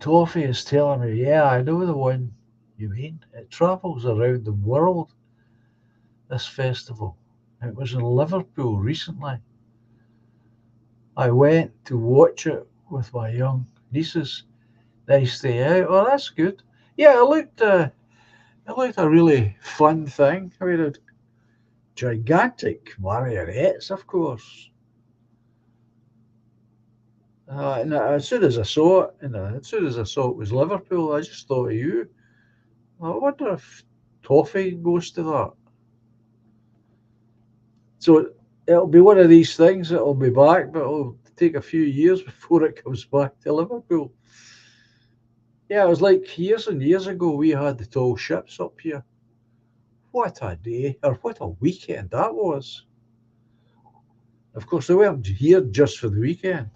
Toffee is telling me, yeah, I know the one you mean. It travels around the world, this festival. It was in Liverpool recently. I went to watch it with my young nieces. Nice day out. Oh, that's good. Yeah, it looked a really fun thing. I mean, gigantic marionettes, of course. And as soon as I saw it, as soon as I saw it was Liverpool, I just thought of you. I wonder if Toffee goes to that. So it'll be one of these things that'll be back, but it'll take a few years before it comes back to Liverpool. Yeah, it was like years and years ago we had the tall ships up here. What a day, or what a weekend that was. Of course, they weren't here just for the weekend.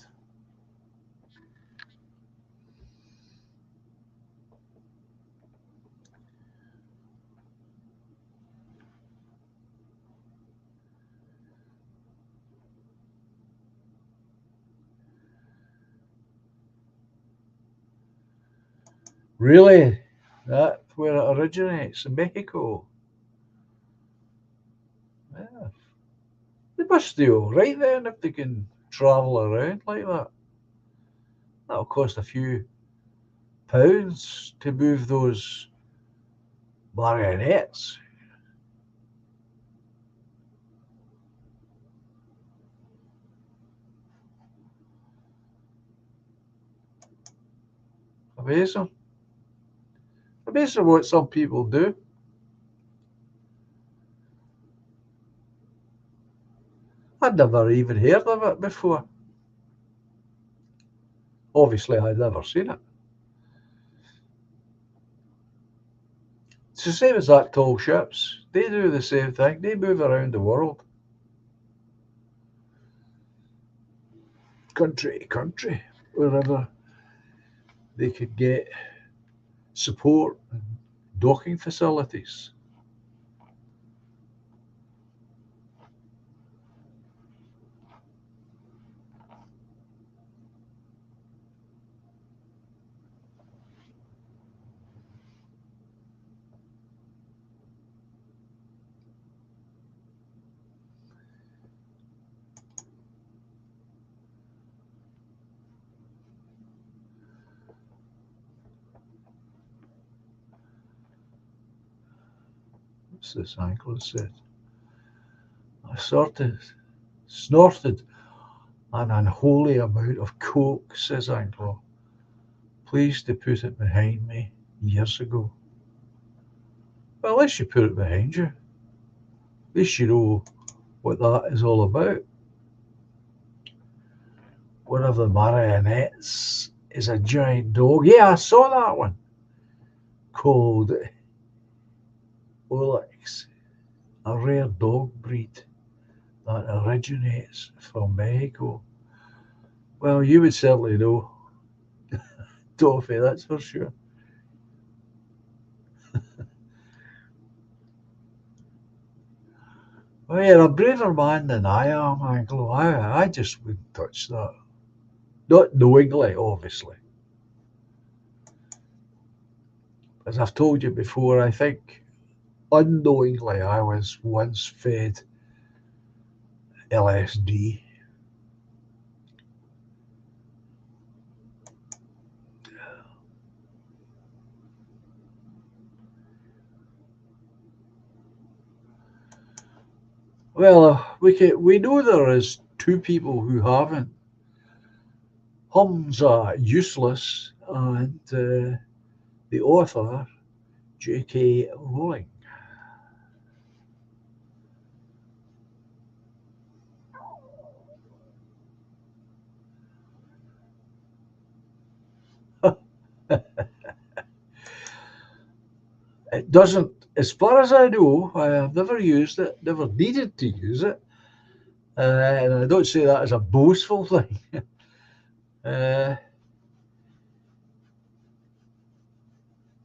Really? That's where it originates, in Mexico. Yeah. They must do all right then if they can travel around like that. That'll cost a few pounds to move those marionettes. Amazing. Amazing what some people do. I'd never even heard of it before. Obviously, I'd never seen it. It's the same as that tall ships. They do the same thing. They move around the world, country to country, wherever they could get support and docking facilities. What's this Anglo said? I snorted an unholy amount of coke, says Anglo, pleased to put it behind me years ago. Well, at least you put it behind you. At least you know what that is all about. One of the marionettes is a giant dog. Yeah, I saw that one called Olex, a rare dog breed that originates from Mexico. Well, you would certainly know, Toffee, that's for sure. Well, you're a braver man than I am, Anglo. I just wouldn't touch that. Not knowingly, obviously. As I've told you before, I think unknowingly I was once fed LSD. Well, we know there is two people who haven't. Hum's useless, and the author, J.K. Rowling. It doesn't, as far as I know, I have never used it, never needed to use it, and I don't say that as a boastful thing. uh,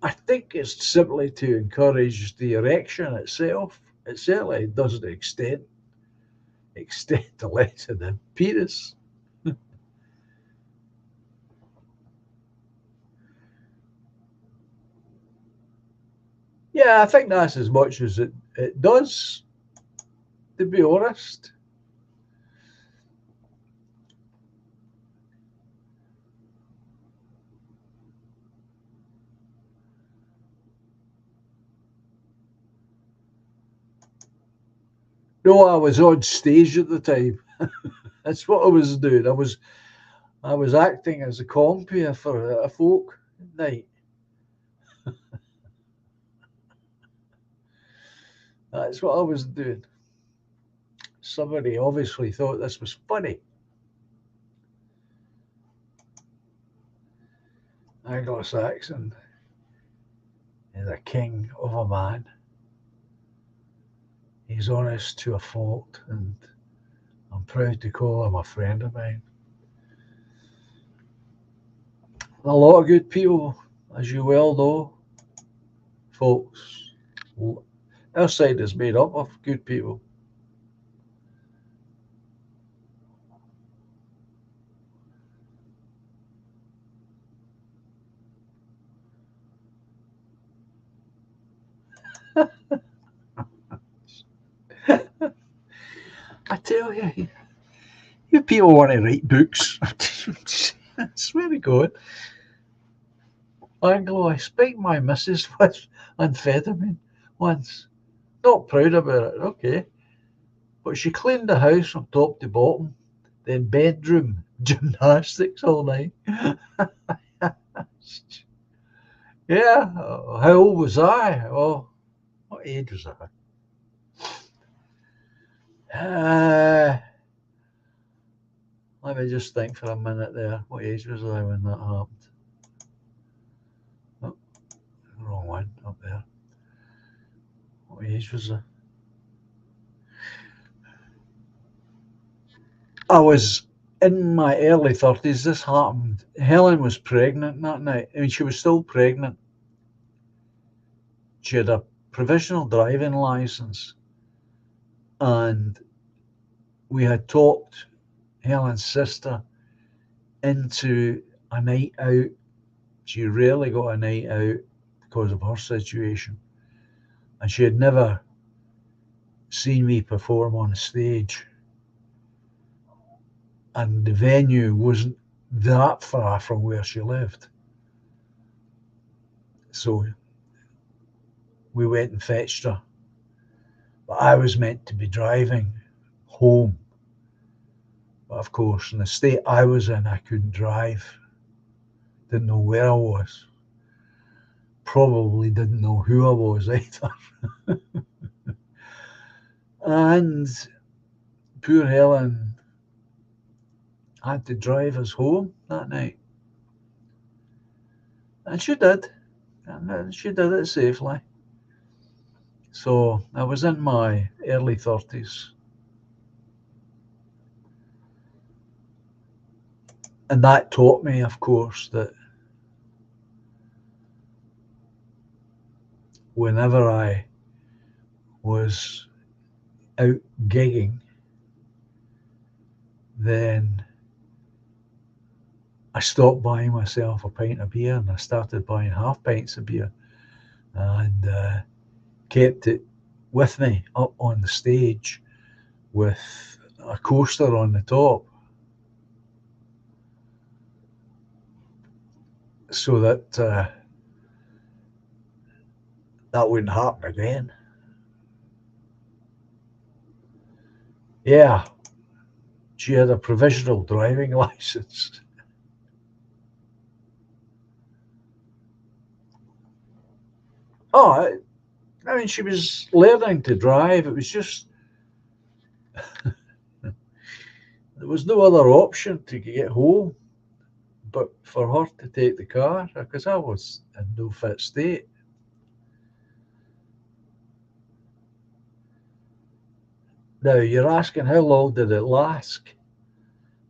I think it's simply to encourage the erection itself. It certainly doesn't extend the length of the penis. Yeah, I think that's as much as it does, to be honest. No, I was on stage at the time. That's what I was doing. I was acting as a compere for a folk night. That's what I was doing. Somebody obviously thought this was funny. Anglo-Saxon is a king of a man. He's honest to a fault, and I'm proud to call him a friend of mine. A lot of good people, as you well know, folks. Our side is made up of good people. I tell you, you people want to write books. I swear to God. Anglo, I spiked my missus with amphetamine once. Not proud about it, okay. But she cleaned the house from top to bottom, then bedroom gymnastics all night. Yeah, how old was I? Oh, what age was I? Let me just think for a minute there. What age was I when that happened? Oh, wrong one, up there. What age was I? I was in my early 30s. This happened. Helen was pregnant that night. I mean, she was still pregnant. She had a provisional driving license, and we had talked Helen's sister into a night out. She rarely got a night out because of her situation, and she had never seen me perform on a stage. And the venue wasn't that far from where she lived. So we went and fetched her. But I was meant to be driving home. But of course, in the state I was in, I couldn't drive. Didn't know where I was. Probably didn't know who I was either. And poor Helen had to drive us home that night. And she did. And she did it safely. So I was in my early 30s. And that taught me, of course, that whenever I was out gigging, then I stopped buying myself a pint of beer and I started buying half pints of beer and kept it with me up on the stage with a coaster on the top so that that wouldn't happen again. Yeah, she had a provisional driving license. Oh, I mean, she was learning to drive. It was just, there was no other option to get home but for her to take the car because I was in no fit state. Now, you're asking how long did it last?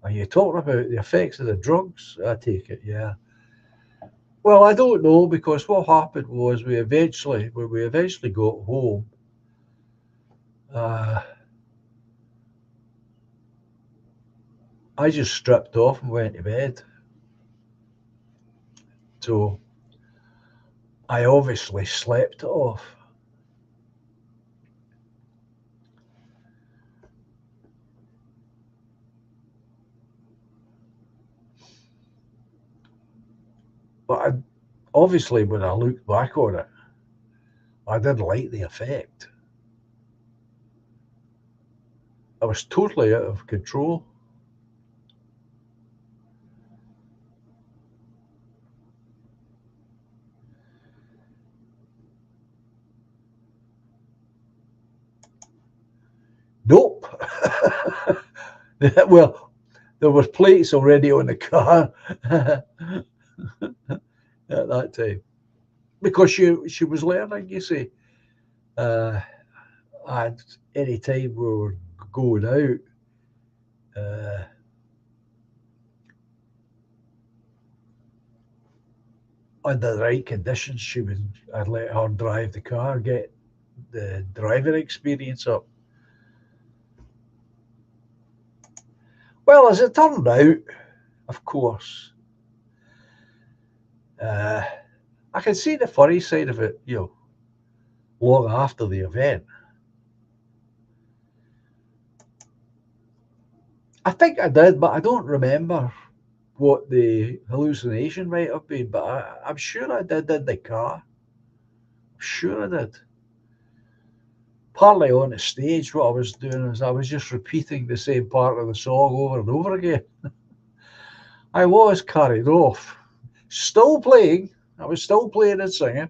Are you talking about the effects of the drugs? I take it, yeah. Well, I don't know because what happened was when we eventually got home, uh, I just stripped off and went to bed. So I obviously slept it off. But obviously, when I looked back on it, I didn't like the effect. I was totally out of control. Nope. Well, there was plates already on the car at that time because she was learning. You see, uh, and any time we were going out, uh, under the right conditions, I'd let her drive the car, get the driving experience up. Well, as it turned out, of course, uh, I can see the funny side of it, long after the event. I think I did, but I don't remember what the hallucination might have been. But I'm sure I did in the car. I'm sure I did. Partly on the stage, what I was doing is I was just repeating the same part of the song over and over again. I was carried off, still playing. I was still playing and singing,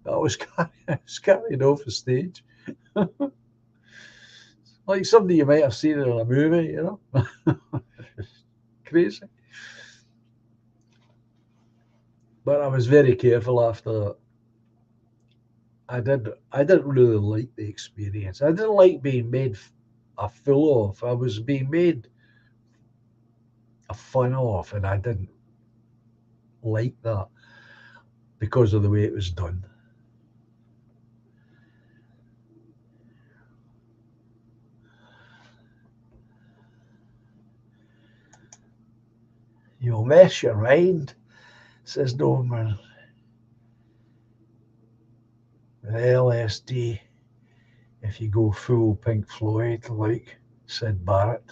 but I was carried off the stage. Like somebody you might have seen in a movie, you know. Crazy. But I was very careful after that. I didn't really like the experience. I didn't like being made a fool of. I was being made a fun of, and I didn't like that because of the way it was done. You'll mess your mind, says Norman. With LSD, if you go full Pink Floyd, like, said Barrett.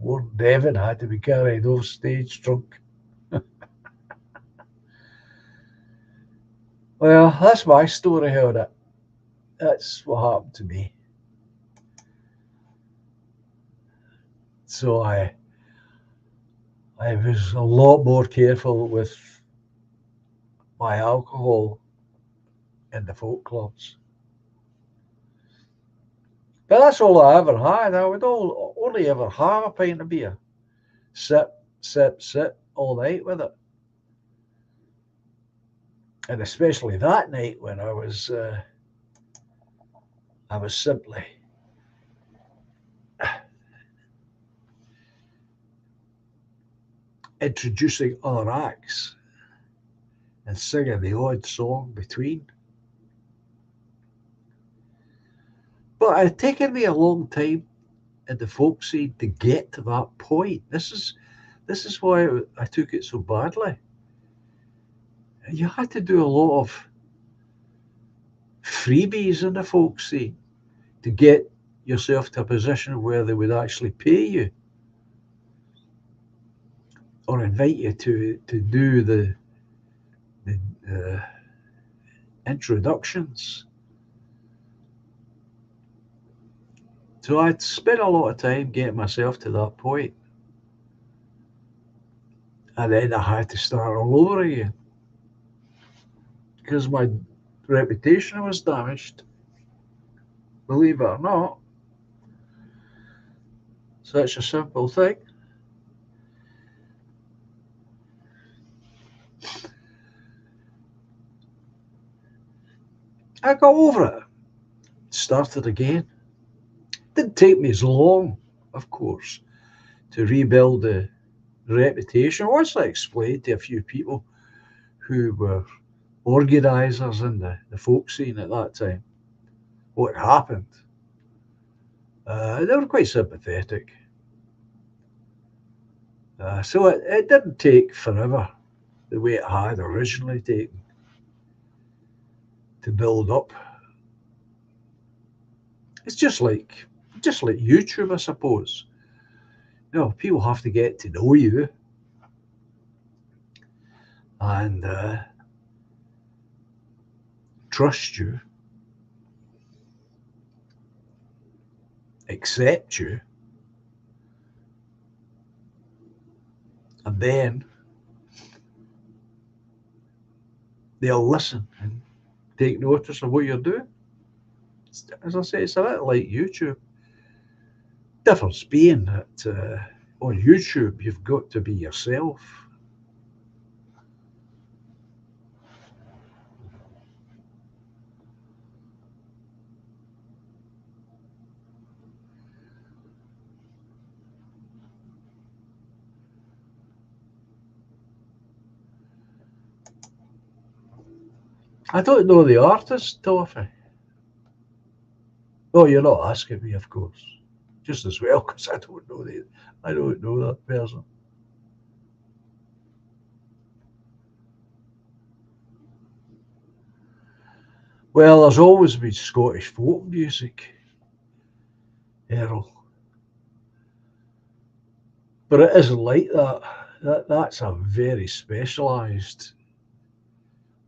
Lord Devon had to be carried off stage drunk. Well, that's my story, how that. That's what happened to me. So I was a lot more careful with my alcohol in the folk clubs. But that's all I ever had. I would only ever have a pint of beer. Sip, sip, sip all night with it. And especially that night when I was simply introducing other acts and singing the odd song between. But it had taken me a long time in the folk scene to get to that point. This is why I took it so badly. You had to do a lot of freebies in the folk scene to get yourself to a position where they would actually pay you or invite you to do the introductions. So I'd spent a lot of time getting myself to that point. And then I had to start all over again because my reputation was damaged, believe it or not. Such a simple thing. I got over it, started again. Didn't take me as long, of course, to rebuild the reputation. Once I explained to a few people who were organisers in the folk scene at that time what happened, they were quite sympathetic. So it didn't take forever the way it had originally taken to build up. It's just like YouTube, I suppose. You know, people have to get to know you and trust you, accept you, and then they'll listen and take notice of what you're doing. As I say, it's a bit like YouTube. Difference being that on YouTube you've got to be yourself. I don't know the artist, Toffee. Oh, you're not asking me, of course. Just as well, because I don't know that person. Well, there's always been Scottish folk music, Errol, but it isn't like that. That's a very specialised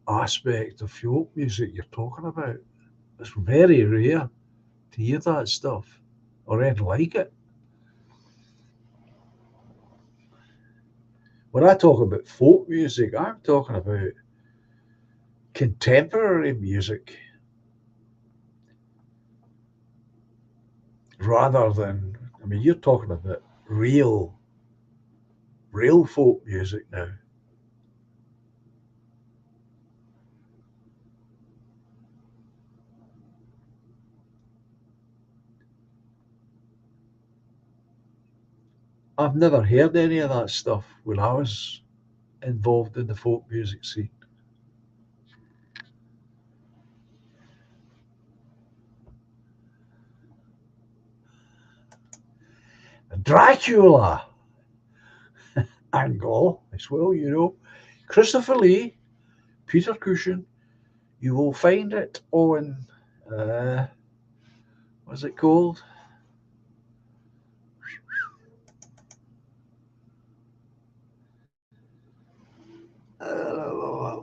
aspect of folk music you're talking about. It's very rare to hear that stuff or anything like it. When I talk about folk music, I'm talking about contemporary music rather than, I mean, you're talking about real folk music now. I've never heard any of that stuff when I was involved in the folk music scene. Dracula, Anglo as well, Christopher Lee, Peter Cushing. You will find it on, uh, what's it called? Uh,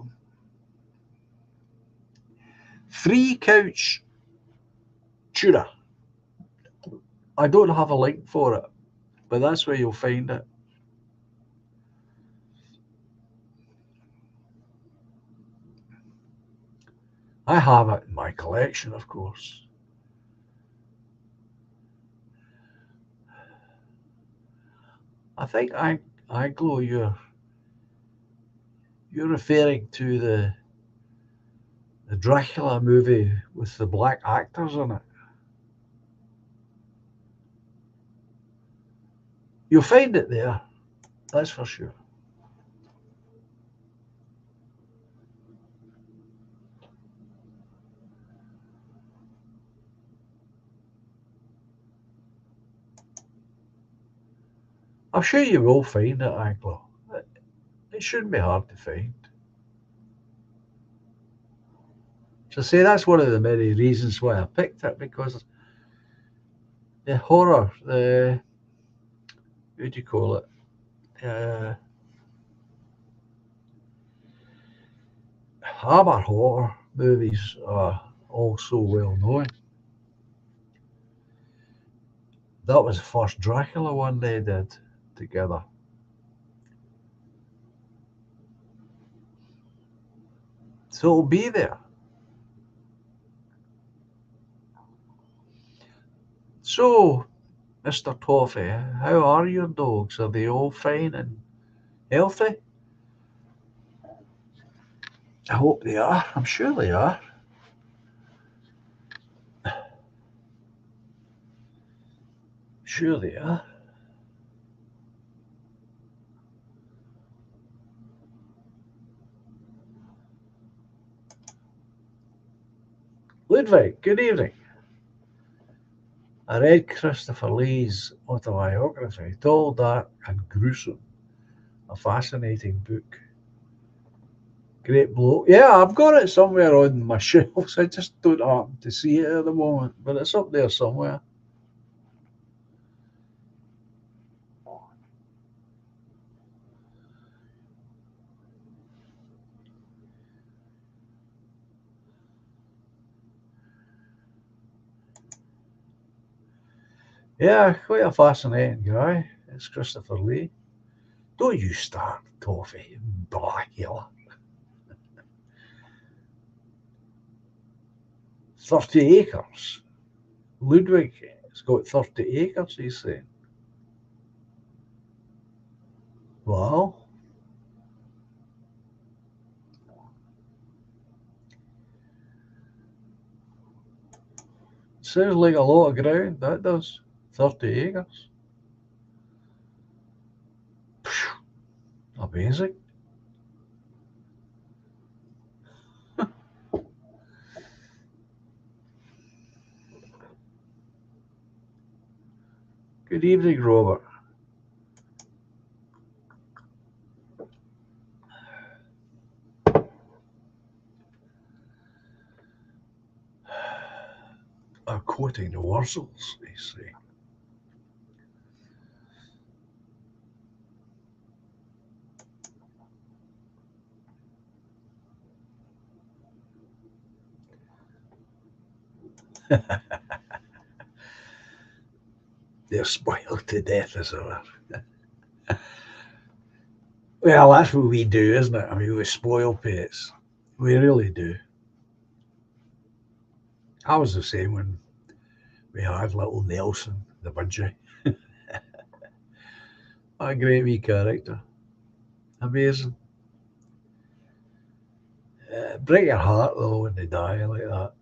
Three Couch Tuna. I don't have a link for it, but that's where you'll find it. I have it in my collection, of course. I think Anglo, you're referring to the Dracula movie with the black actors in it. You'll find it there, that's for sure. I'm sure you will find it, Anglo. It shouldn't be hard to find. So say that's one of the many reasons why I picked it, because the horror, the what do you call it? Hammer horror movies are also well known. That was the first Dracula one they did together. So it'll be there. So, Mr. Toffee, how are your dogs? Are they all fine and healthy? I hope they are. I'm sure they are. Sure they are. Ludwig, good evening. I read Christopher Lee's autobiography, Tall, Dark and Gruesome. A fascinating book. Great bloke. Yeah, I've got it somewhere on my shelves. I just don't happen to see it at the moment, but it's up there somewhere. Yeah, quite a fascinating guy. It's Christopher Lee. Don't you start, Toffee, Blackula. 30 acres. Ludwig has got 30 acres, he's saying. Well, sounds like a lot of ground, that does. 30 acres. Amazing. Good evening, Robert. quoting the Wurzels, they say. They're spoiled to death, as it were. Well, that's what we do, isn't it? I mean, we spoil pets. We really do. I was the same when we had little Nelson, the budgie. What a great wee character. Amazing. Break your heart, though, when they die like that.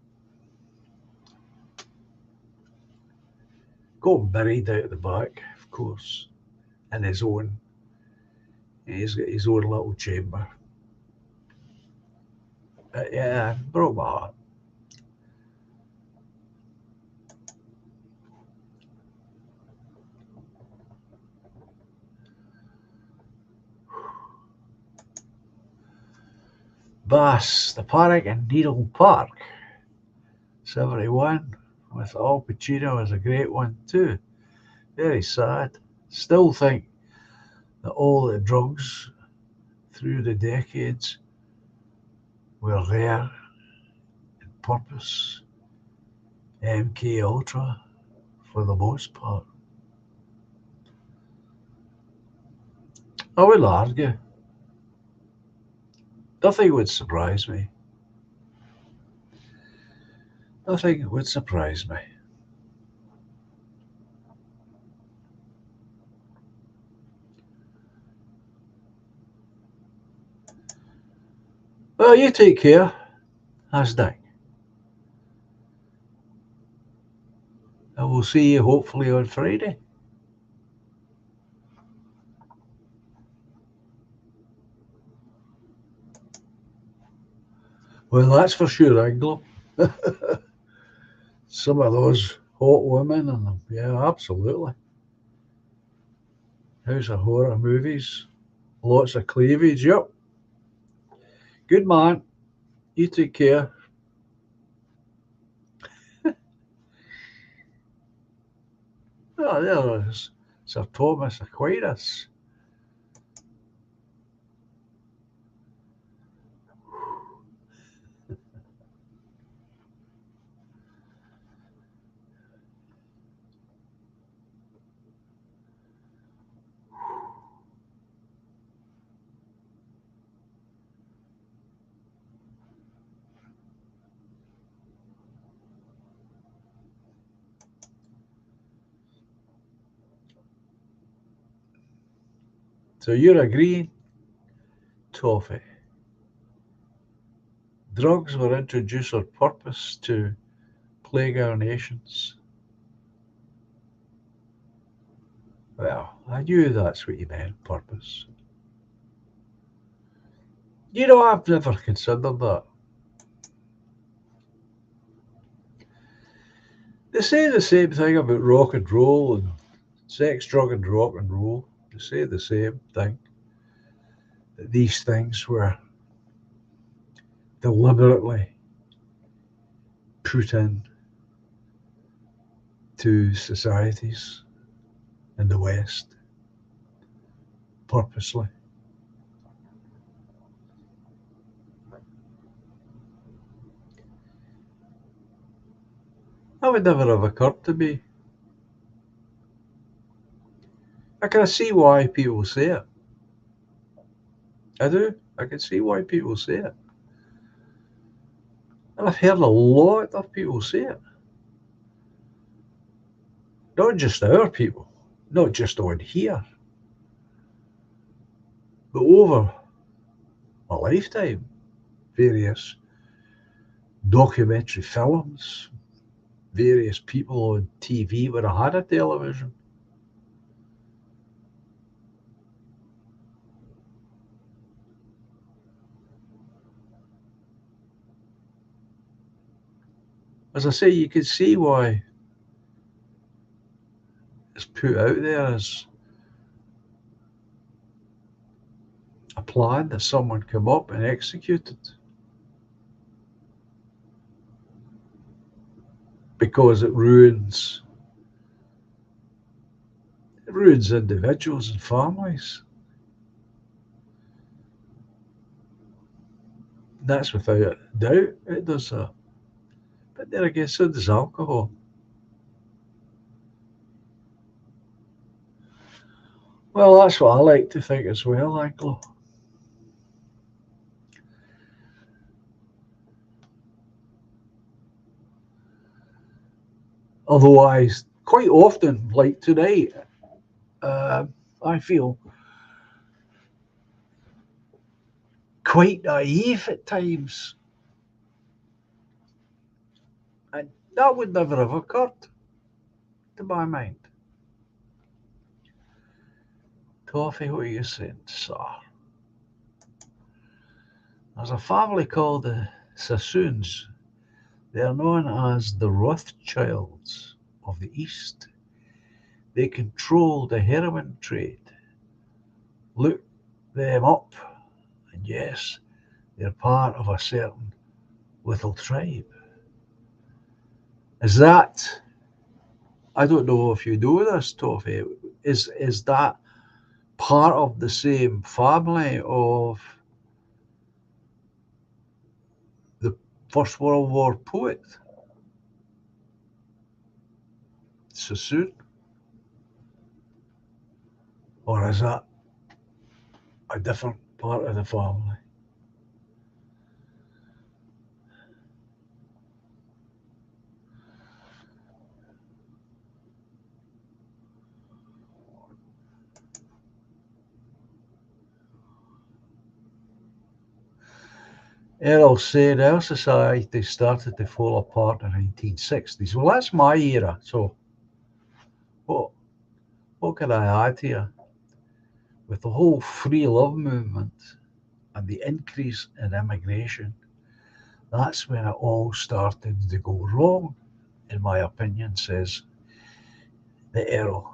Got buried out the back, of course, in his own. He's got his own little chamber. But yeah, broke my heart. Bass, the Park in Needle Park, 71, with Al Pacino is a great one too. Very sad. Still think that all the drugs through the decades were there in purpose. MK Ultra for the most part. I would argue. Nothing would surprise me. Nothing would surprise me. Well, you take care. That's Dick. And we'll see you hopefully on Friday. Well, that's for sure, Anglo. Some of those hot women in them. Yeah, absolutely. House of Horror movies. Lots of cleavage. Yep. Good man. You take care. Oh, there's Sir Thomas Aquinas. So you're agreeing, Toffee? Drugs were introduced on purpose to plague our nations. Well, I knew that's what you meant, purpose. You know, I've never considered that. They say the same thing about rock and roll and sex, drug, and rock and roll. They say the same thing. That these things were deliberately put in to societies in the West, purposely. That would never have occurred to me. I can see why people say it. I do. I can see why people say it. And I've heard a lot of people say it. Not just our people, not just on here, but over a lifetime. Various documentary films, various people on TV when I had a television. As I say, you can see why it's put out there as a plan that someone came up and executed. because it ruins individuals and families. That's without a doubt it does that. But then again, so does alcohol. Well, that's what I like to think as well, Anglo. Although I quite often, like tonight, uh, I feel quite naive at times, and that would never have occurred to my mind. Toffee, what are you saying, sir? There's a family called the Sassoons. They are known as the Rothschilds of the East. They control the heroin trade. Look them up, and yes, they're part of a certain little tribe. Is that, I don't know if you know this, Toffee, is that part of the same family of the First World War poet, Sassoon? Or is that a different part of the family? Errol said our society started to fall apart in the 1960s. Well, that's my era. So what what can I add here? With the whole free love movement and the increase in immigration, that's when it all started to go wrong, in my opinion, says the Errol.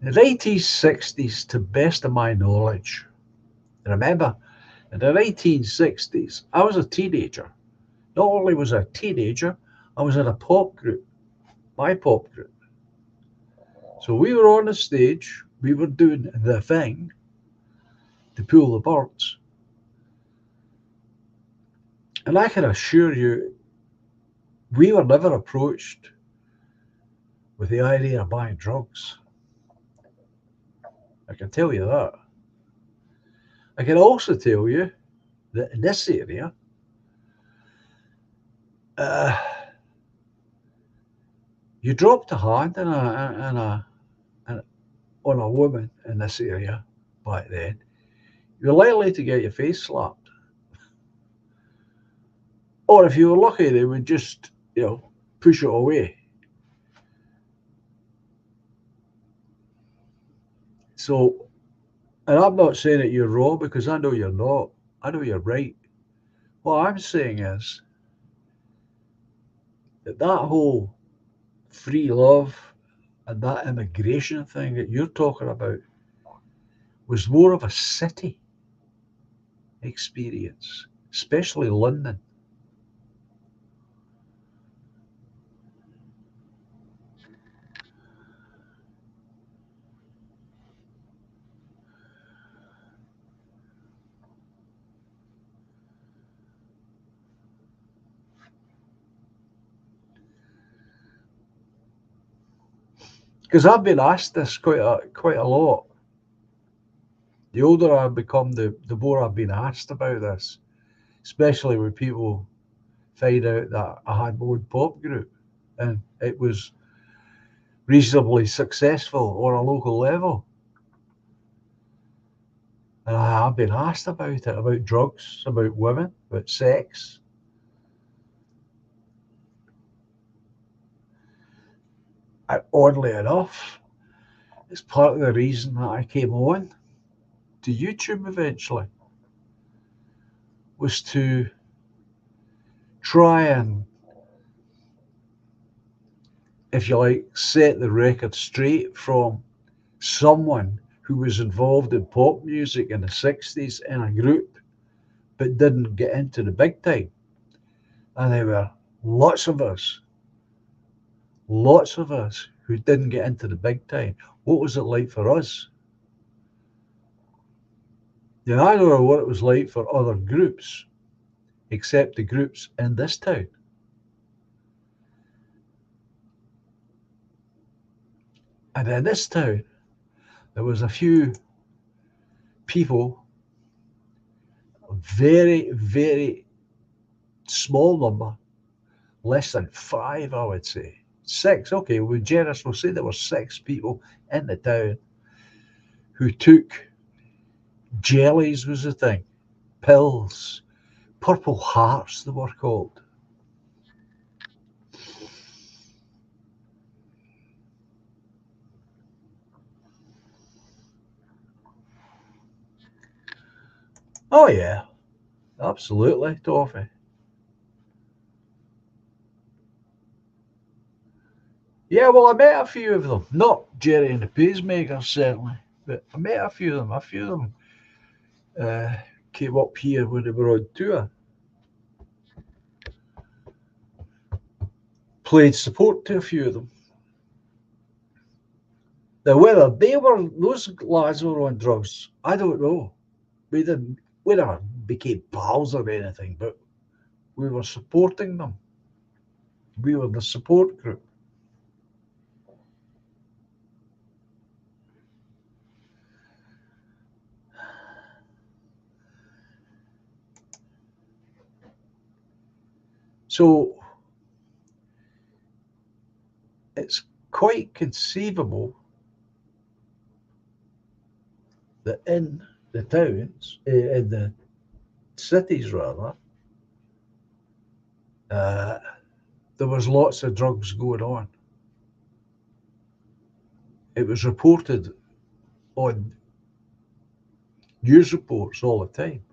In the 1960s, to best of my knowledge, remember, in the 1960s, I was a teenager. Not only was I a teenager, I was in a pop group, my pop group. So we were on the stage, we were doing the thing to pull the birds. And I can assure you, we were never approached with the idea of buying drugs. I can tell you that. I can also tell you that in this area, uh, you dropped a hand on a woman in this area back then, you're likely to get your face slapped. Or if you were lucky, they would just, push it away. So, and I'm not saying that you're wrong because I know you're not. I know you're right. What I'm saying is that whole free love and that immigration thing that you're talking about was more of a city experience, especially London. Because I've been asked this quite a lot. The older I've become, the more I've been asked about this, especially when people find out that I had my own pop group and it was reasonably successful on a local level. And I have been asked about it, about drugs, about women, about sex. And oddly enough, it's part of the reason that I came on to YouTube eventually, was to try and if you like, set the record straight from someone who was involved in pop music in the 60s in a group but didn't get into the big time. And there were lots of us, who didn't get into the big time. What was it like for us? Now, I don't know what it was like for other groups, except the groups in this town. And in this town, there was a few people, a very, very small number, less than 5, I would say. 6, okay, we're generous, we'll say there were 6 people in the town who took jellies was the thing, pills, purple hearts they were called. Oh yeah, absolutely, Toffee. Yeah, well, I met a few of them. Not Jerry and the Pacemakers, certainly, but I met a few of them. A few of them came up here when they were on tour. Played support to a few of them. Now, whether those lads were on drugs, I don't know. We never became pals or anything, but we were supporting them. We were the support group. So it's quite conceivable that in the towns, in the cities rather, uh, there was lots of drugs going on. It was reported on news reports all the time.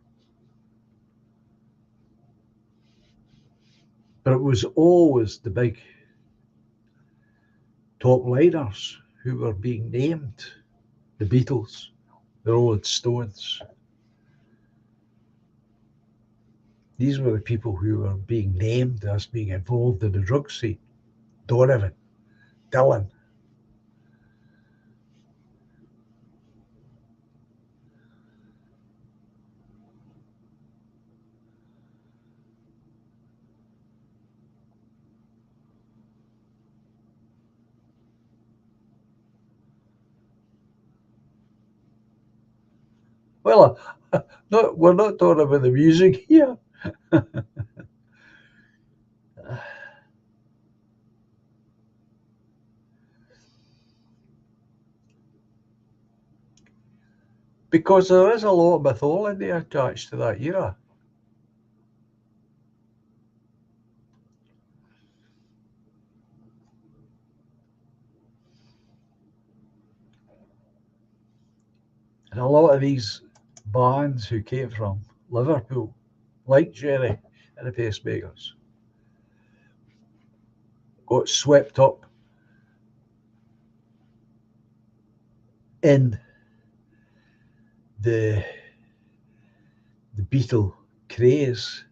But it was always the big top liners who were being named: the Beatles, the Rolling Stones. These were the people who were being named as being involved in the drug scene. Donovan, Dylan. Well, no, we're not talking about the music here. Because there is a lot of mythology attached to that era. And a lot of these bands who came from Liverpool, like Jerry and the Pacemakers, got swept up in the Beatle craze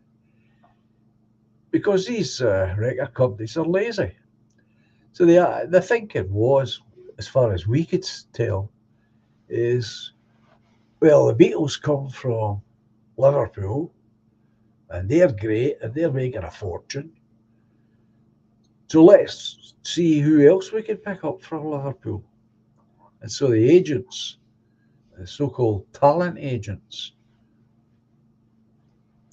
because these record companies are lazy. So the thinking was, as far as we could tell, is, well, the Beatles come from Liverpool and they're great and they're making a fortune. So let's see who else we can pick up from Liverpool. And so the agents, the so-called talent agents,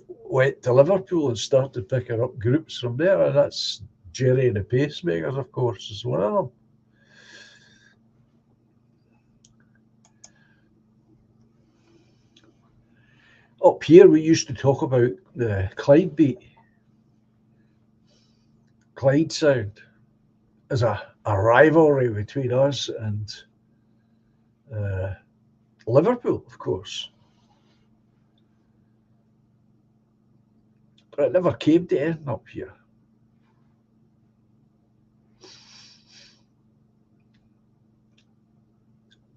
went to Liverpool and started picking up groups from there. And that's Jerry and the Pacemakers, of course, is one of them. Up here, we used to talk about the Clyde beat, Clyde sound, as a rivalry between us and uh, Liverpool, of course. But it never came to anything up here.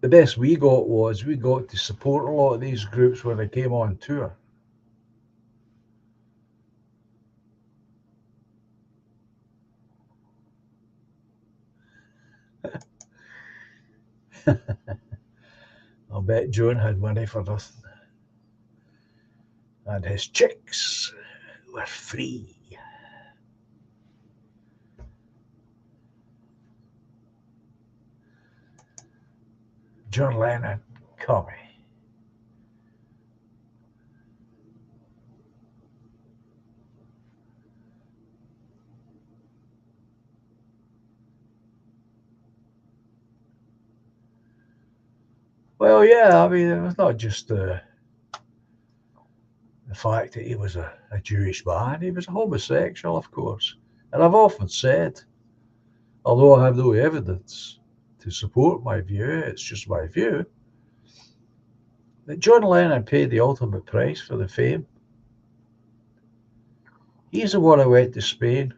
the best we got was we got to support a lot of these groups when they came on tour. I bet John had money for nothing. And his chicks were free. John Lennon, come. Well, yeah, I mean, it was not just the fact that he was a Jewish man, he was a homosexual, of course. And I've often said, although I have no evidence to support my view, it's just my view, that John Lennon paid the ultimate price for the fame. He's the one who went to Spain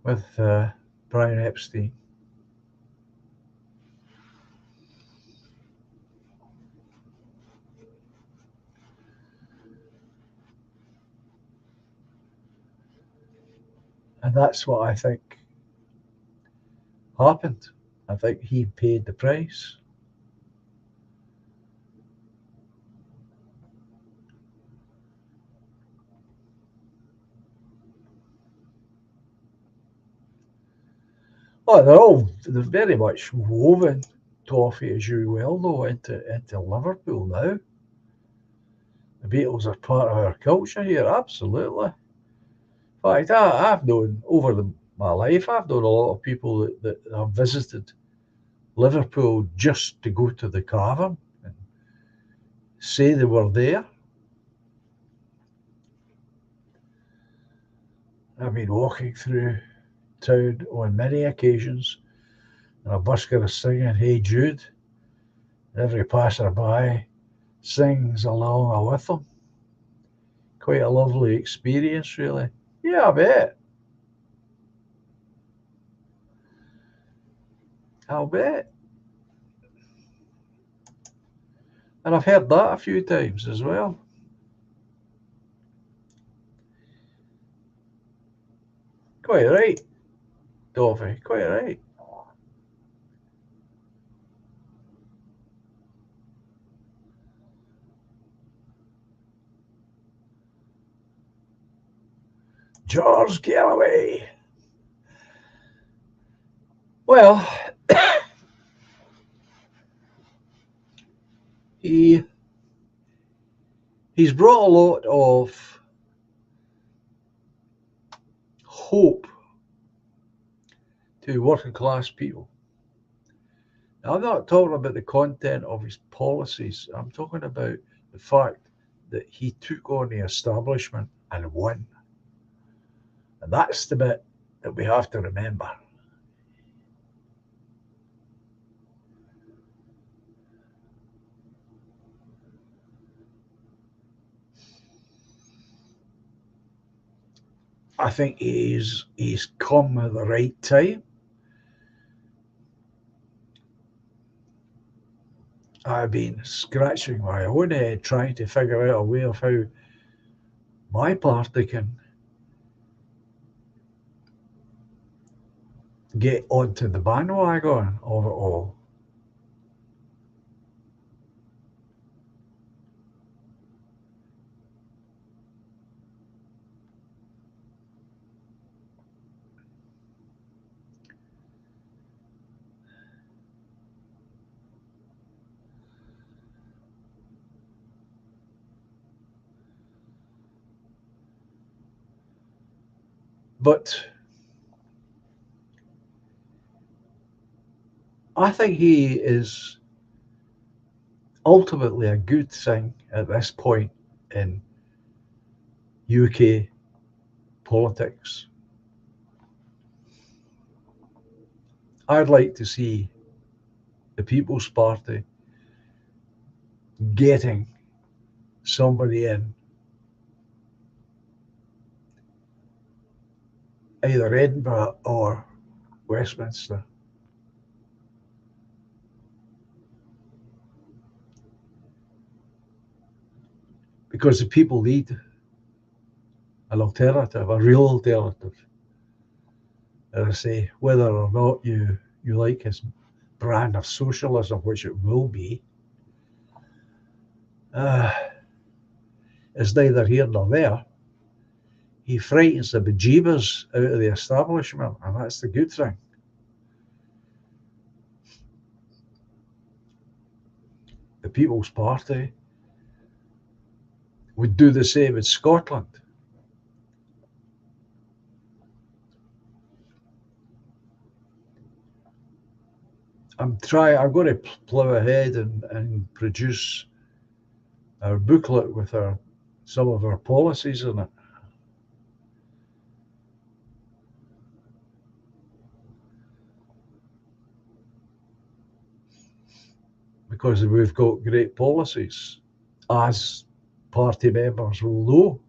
with Brian Epstein. And that's what I think happened. I think he paid the price. Oh, they're very much woven, Toffee, as you well know, into Liverpool now. The Beatles are part of our culture here, absolutely. In fact, I've known my life, I've known a lot of people that have visited Liverpool just to go to the cavern and say they were there. I've been walking through town on many occasions, and a busker is singing Hey Jude, and every passerby sings along with them. Quite a lovely experience, really. Yeah, I bet. I'll bet. And I've heard that a few times as well. Quite right, Doffy, quite right. George Galloway. Well, he he's brought a lot of hope to working class people. Now, I'm not talking about the content of his policies. I'm talking about the fact that he took on the establishment and won. And that's the bit that we have to remember. I think he's come at the right time. I've been scratching my own head trying to figure out a way of how my party can get onto the bandwagon of it all. But I think he is ultimately a good thing at this point in UK politics. I'd like to see the People's Party getting somebody in either Edinburgh or Westminster. because the people need an alternative, a real alternative. As I say, whether or not you like his brand of socialism, which it will be, is neither here nor there. He frightens the bejeebers out of the establishment, and that's the good thing. The People's Party would do the same in Scotland. I'm going to plough ahead and produce our booklet with some of our policies in it. Because we've got great policies, as party members will know.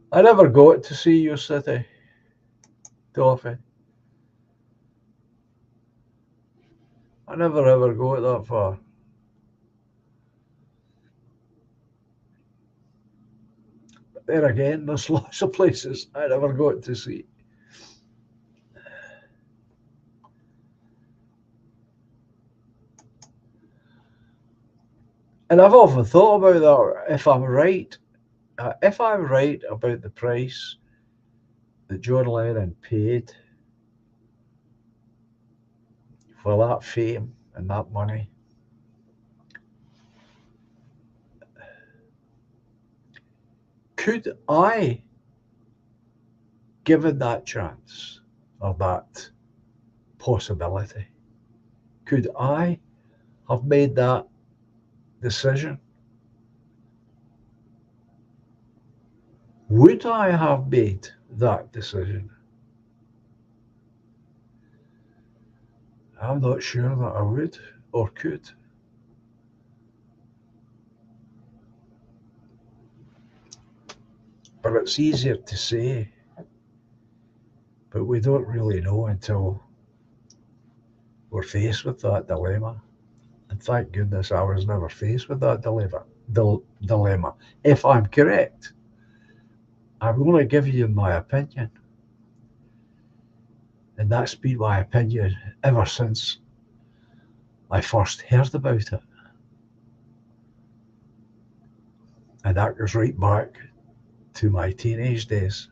I never got to see your city, Toffee. I never ever got that far. But there again, there's lots of places I never got to see. And I've often thought about that. If I'm right about the price that John Lennon paid for that fame and that money, could I, given that chance or that possibility, could I have made that decision? Would I have made that decision? I'm not sure that I would or could. But it's easier to say, but we don't really know until we're faced with that dilemma. And thank goodness I was never faced with that dilemma. If I'm correct, I'm going to give you my opinion. And that's been my opinion ever since I first heard about it. And that goes right back to my teenage days.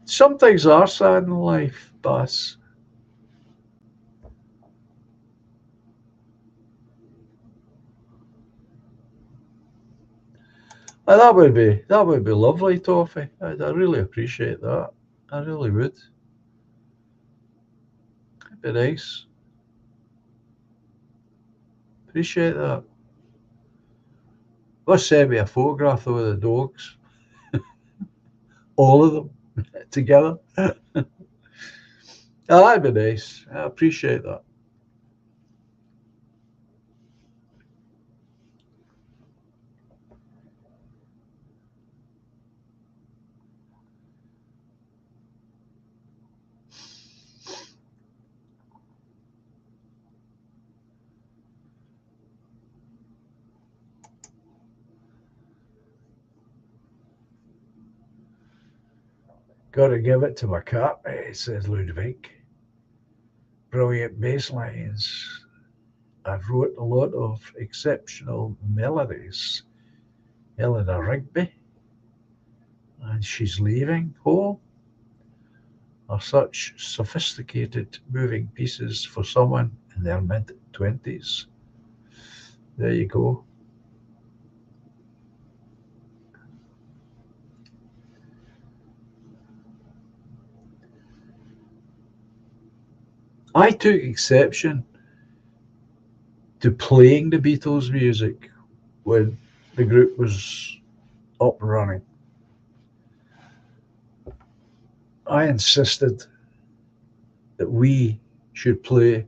Some things are sad in life, Bas. That would be lovely, Toffee. I really appreciate that. I really would. It'd be nice. Appreciate that. Let's send me a photograph of the dogs. All of them together. That'd be nice. I appreciate that. Gotta give it to my cat, says Ludwig. Brilliant bass lines. I've wrote a lot of exceptional melodies. Eleanor Rigby, and She's Leaving Home are such sophisticated moving pieces for someone in their mid-20s. There you go. I took exception to playing the Beatles music when the group was up and running. I insisted that we should play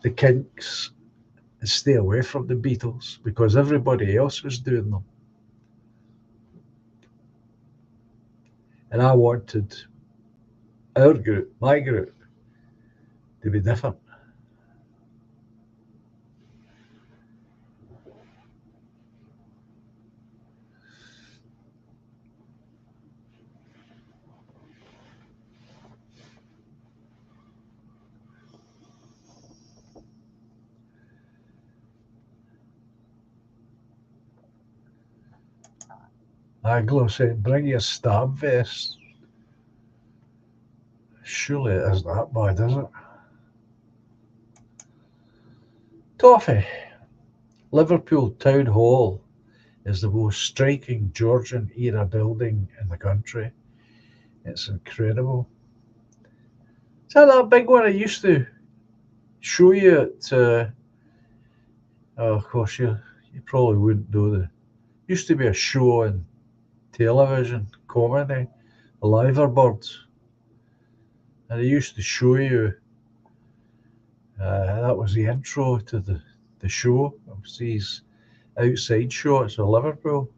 the Kinks and stay away from the Beatles because everybody else was doing them. And I wanted our group, my group, to be different. Anglo said, bring your stab vest. Surely it isn't that bad, is it? Toffee. Liverpool Town Hall is the most striking Georgian era building in the country. It's incredible. Is that big one I used to show you at? Oh, of course, you probably wouldn't know the. Used to be a show on television, comedy, the Liverbirds, and they used to show you. That was the intro to the show. It was these outside shots of Liverpool.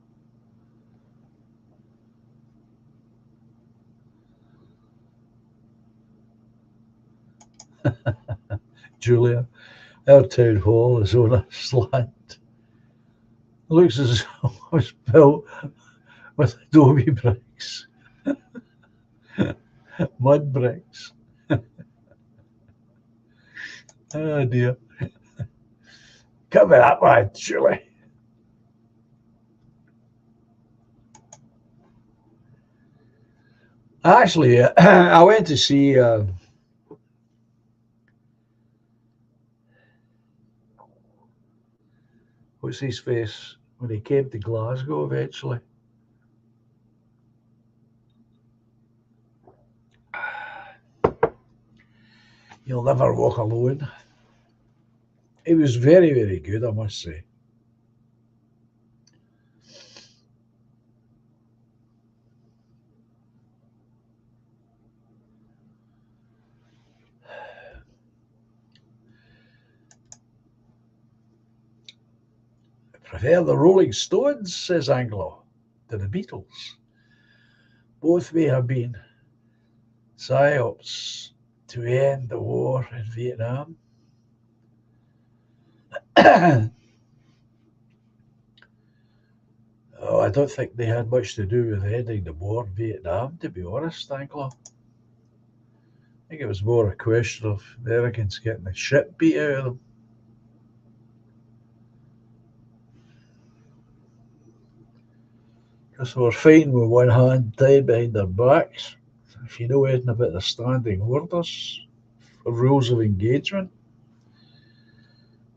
Julia, our town hall is on a slant. It looks as though it was built with adobe bricks, mud bricks. Oh dear. Cover that one, Julie. Actually, I went to see what's his face when he came to Glasgow eventually. You'll never walk alone. It was very, very good, I must say. I prefer the Rolling Stones, says Anglo, to the Beatles. Both may have been psyops to end the war in Vietnam. Oh, I don't think they had much to do with ending the war in Vietnam, to be honest, Anglo. I think it was more a question of Americans getting the shit beat out of them. Because they were fighting with one hand tied behind their backs. If you know anything about the standing orders, rules of engagement,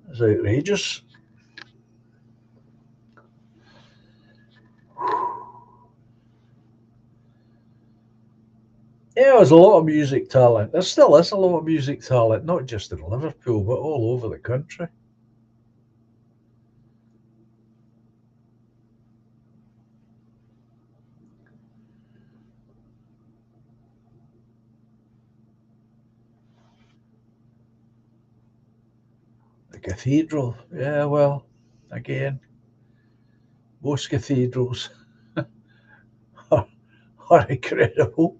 it's outrageous. Yeah, there's a lot of music talent. There still is a lot of music talent, not just in Liverpool, but all over the country. The cathedral, yeah, well, again, most cathedrals are, are incredible.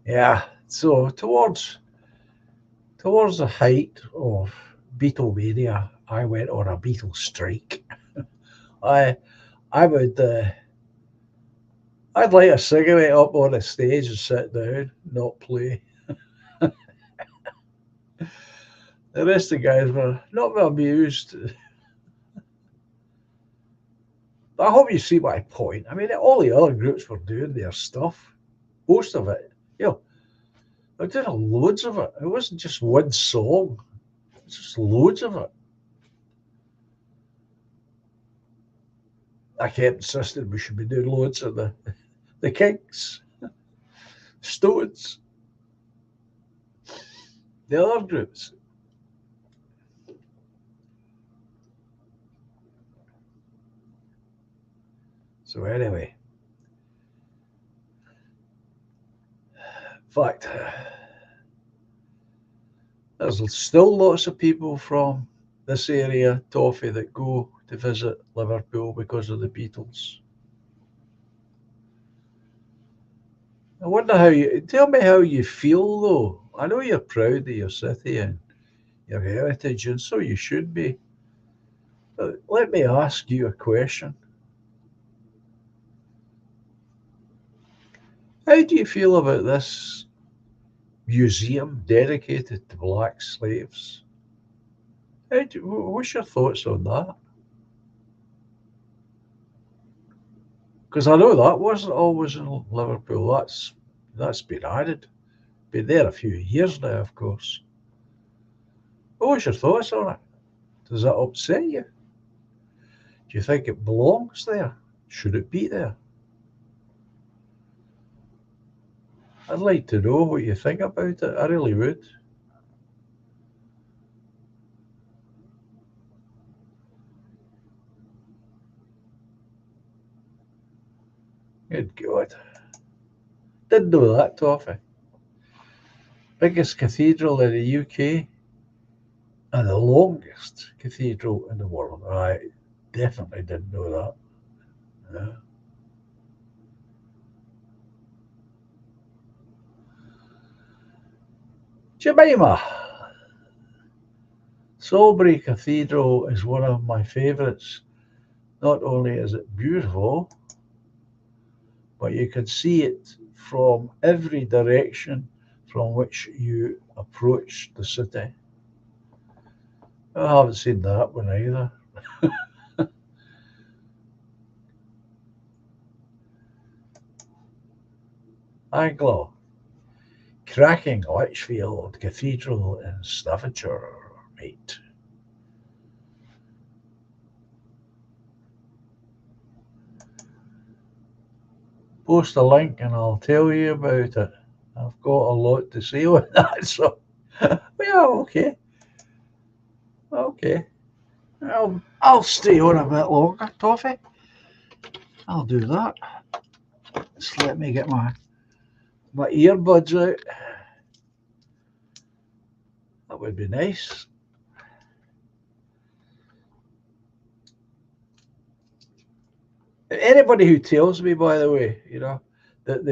Yeah, so towards the height of Beatlemania, I went on a Beatle strike. I I would I'd light a cigarette up on the stage and sit down, not play. The rest of the guys were not amused. But I hope you see my point. I mean, all the other groups were doing their stuff, most of it. You know, I did loads of it. It wasn't just one song. It's just loads of it. I kept insisting we should be doing loads of the Kinks. Stones, the other groups. So anyway, in fact, there's still lots of people from this area, Toffee, that go to visit Liverpool because of the Beatles. I wonder tell me how you feel though. I know you're proud of your city and your heritage, and so you should be. But let me ask you a question. How do you feel about this museum dedicated to black slaves? What's your thoughts on that? Because I know that wasn't always in Liverpool. That's been added. Been there a few years now, of course. What's your thoughts on it? Does that upset you? Do you think it belongs there? Should it be there? I'd like to know what you think about it. I really would. Good God. Didn't know that, Toffee. Biggest cathedral in the UK and the longest cathedral in the world. I definitely didn't know that. Yeah. Jemima. Salisbury Cathedral is one of my favourites. Not only is it beautiful, but you can see it from every direction from which you approach the city. I haven't seen that one either. Anglo, cracking Lichfield Cathedral in Staffordshire, mate. Post a link and I'll tell you about it. I've got a lot to say on that, so yeah, okay. Okay. I'll stay on a bit longer, Toffee. I'll do that. Just let me get my earbuds out. That would be nice. Anybody who tells me, by the way, that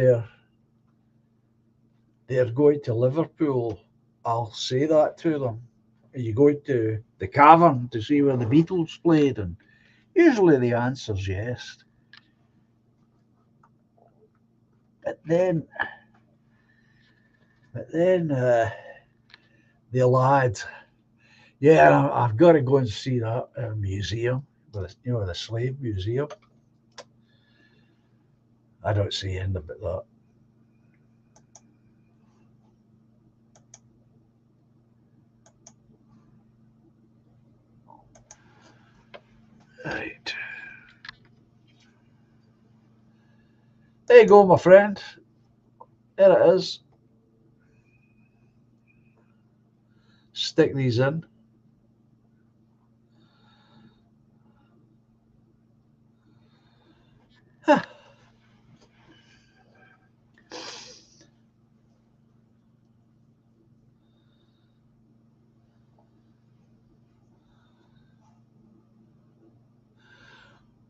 they're going to Liverpool, I'll say that to them. Are you going to the Cavern to see where the Beatles played? And usually the answer's yes. But then the lad, yeah, I've got to go and see that museum, the slave museum. I don't see anything about that. Right. There you go, my friend. There it is. Stick these in. Huh.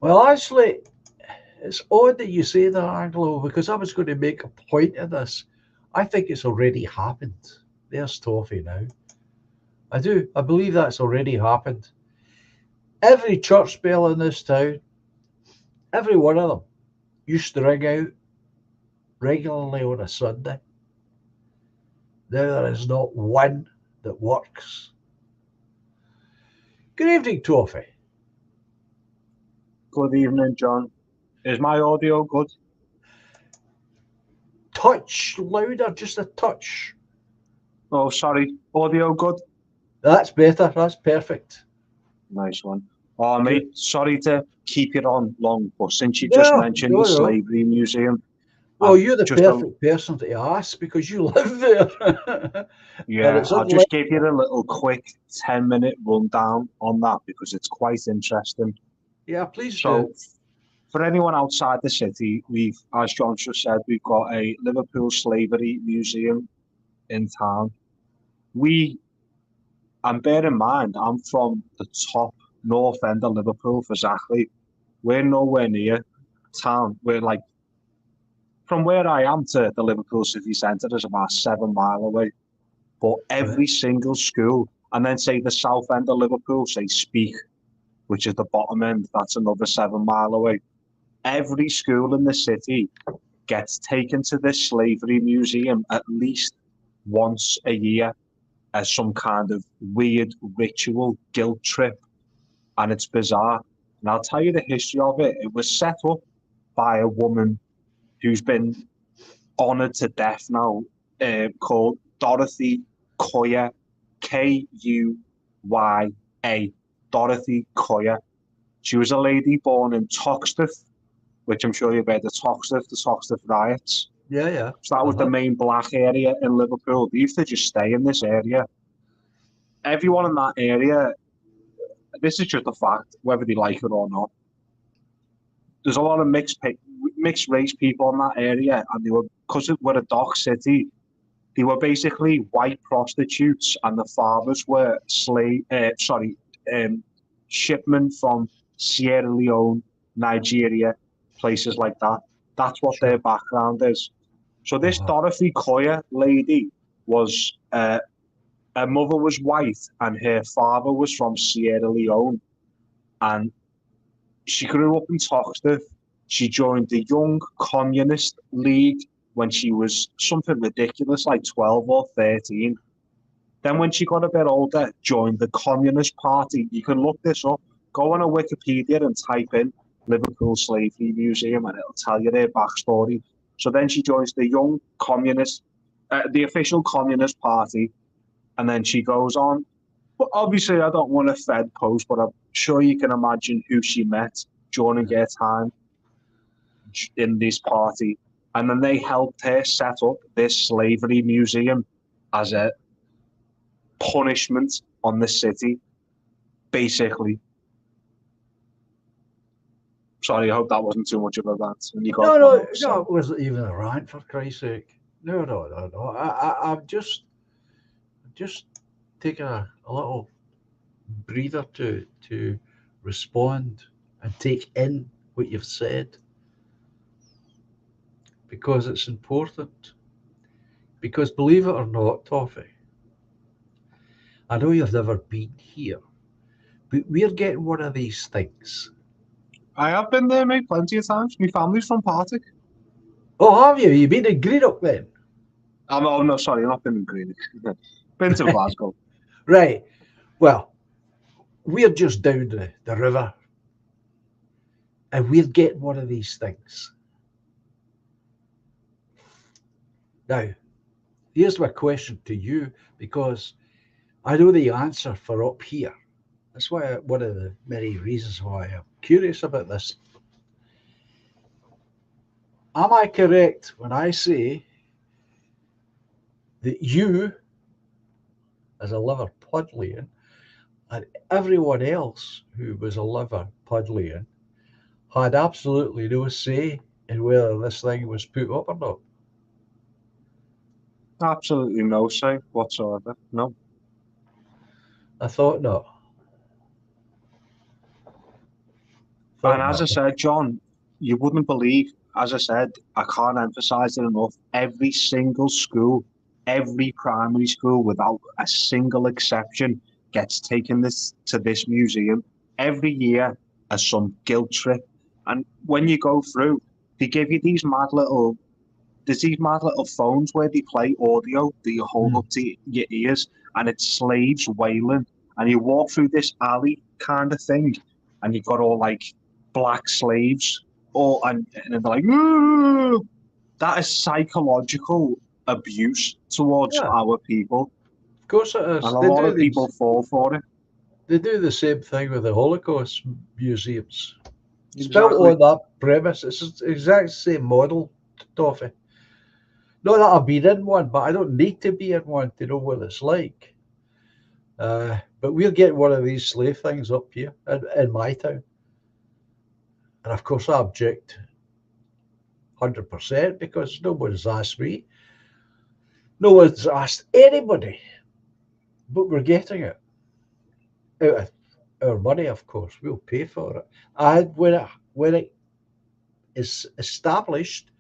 Well, actually, it's odd that you say that, Anglo, because I was going to make a point of this. I think it's already happened. There's Toffee now. I do. I believe that's already happened. Every church bell in this town, every one of them, used to ring out regularly on a Sunday. Now there is not one that works. Good evening, Toffee.
Good evening, John. Is my audio good?
Touch louder, just a touch.
Oh, sorry. Audio good?
That's better. That's perfect.
Nice one. Oh, mate, sorry to keep it on long, but since you just mentioned the Slavery Museum,
Well, you're the
just
perfect person to ask because you live there. And
yeah,
it's
I'll just give
unlikely.
you a little quick 10-minute rundown on that because it's quite interesting.
Yeah, please do.
So, for anyone outside the city, as John just said, we've got a Liverpool Slavery Museum in town. And bear in mind, I'm from the top north end of Liverpool for Zachley. We're nowhere near town. We're like, from where I am to the Liverpool city centre is about 7 mile away. But
Right.
every single school, and then say the south end of Liverpool, say Speak, which is the bottom end, that's another 7 mile away. Every school in the city gets taken to this slavery museum at least once a year as some kind of weird ritual guilt trip. And it's bizarre. And I'll tell you the history of it. It was set up by a woman who's been honoured to death now, called Dorothy Coyer, Kuya, Dorothy Coyer. She was a lady born in Toxteth, which I'm sure you've heard of the Toxteth riots.
Yeah, yeah.
So that was the main black area in Liverpool. They used to just stay in this area. Everyone in that area, this is just a fact, whether they like it or not. There's a lot of mixed race people in that area, and they were, because we're a dock city, they were basically white prostitutes, and the fathers were shipmen from Sierra Leone, Nigeria, places like that. That's what their
Sure.
background is. So this
Uh-huh.
Dorothy Coyer lady was, her mother was white, and her father was from Sierra Leone, and she grew up in Toxteth. She joined the Young Communist League when she was something ridiculous, like 12 or 13. Then when she got a bit older, joined the Communist Party. You can look this up. Go on a Wikipedia and type in Liverpool Slavery Museum and it'll tell you their backstory. So then she joins the the official Communist Party, and then she goes on. But obviously, I don't want to Fed post, but I'm sure you can imagine who she met during her time in this party. And then they helped her set up this slavery museum as a punishment on the city, basically. Sorry, I hope that wasn't too much of a rant. And you got
No,
what
no,
I was
no,
saying.
it wasn't even a rant, for Christ's sake. No, no, no, no. I'm just taking a little breather to respond and take in what you've said because it's important. Because believe it or not, Toffee, I know you've never been here, but we're getting one of these things.
I have been there, mate, plenty of times. My family's from Partick.
Oh, have you? You've been in Greenock then?
Oh, no, sorry, I've not been in Greenock. Been to Glasgow.
Right. Well, we're just down the river and we're getting one of these things. Now, here's my question to you because I know the answer for up here. That's why one of the many reasons why I'm curious about this. Am I correct when I say that you, as a Liverpudlian, and everyone else who was a Liverpudlian, had absolutely no say in whether this thing was put up or not?
Absolutely no say whatsoever. No.
I thought not.
And
Thought
as I
not.
said, John, you wouldn't believe, as I said, I can't emphasize it enough. Every single school, every primary school, without a single exception, gets taken to this museum every year as some guilt trip. And when you go through, they give you there's these mad little phones where they play audio that you hold
Mm.
up to your ears, and it's slaves wailing. And you walk through this alley kind of thing, and you've got all like black slaves, and they're like, "Ooh!" That is psychological abuse towards
Yeah,
our people,
of course it
and
is.
a lot of people fall for it.
They do the same thing with the Holocaust museums. It's built
Exactly.
on that premise. It's the exact same model. Toffee. Not that I've been in one, but I don't need to be in one to know what it's like. But we're getting one of these slave things up here in my town. And of course, I object 100% because nobody's asked me. No one's asked anybody. But we're getting it out of our money, of course. We'll pay for it. And when it is established,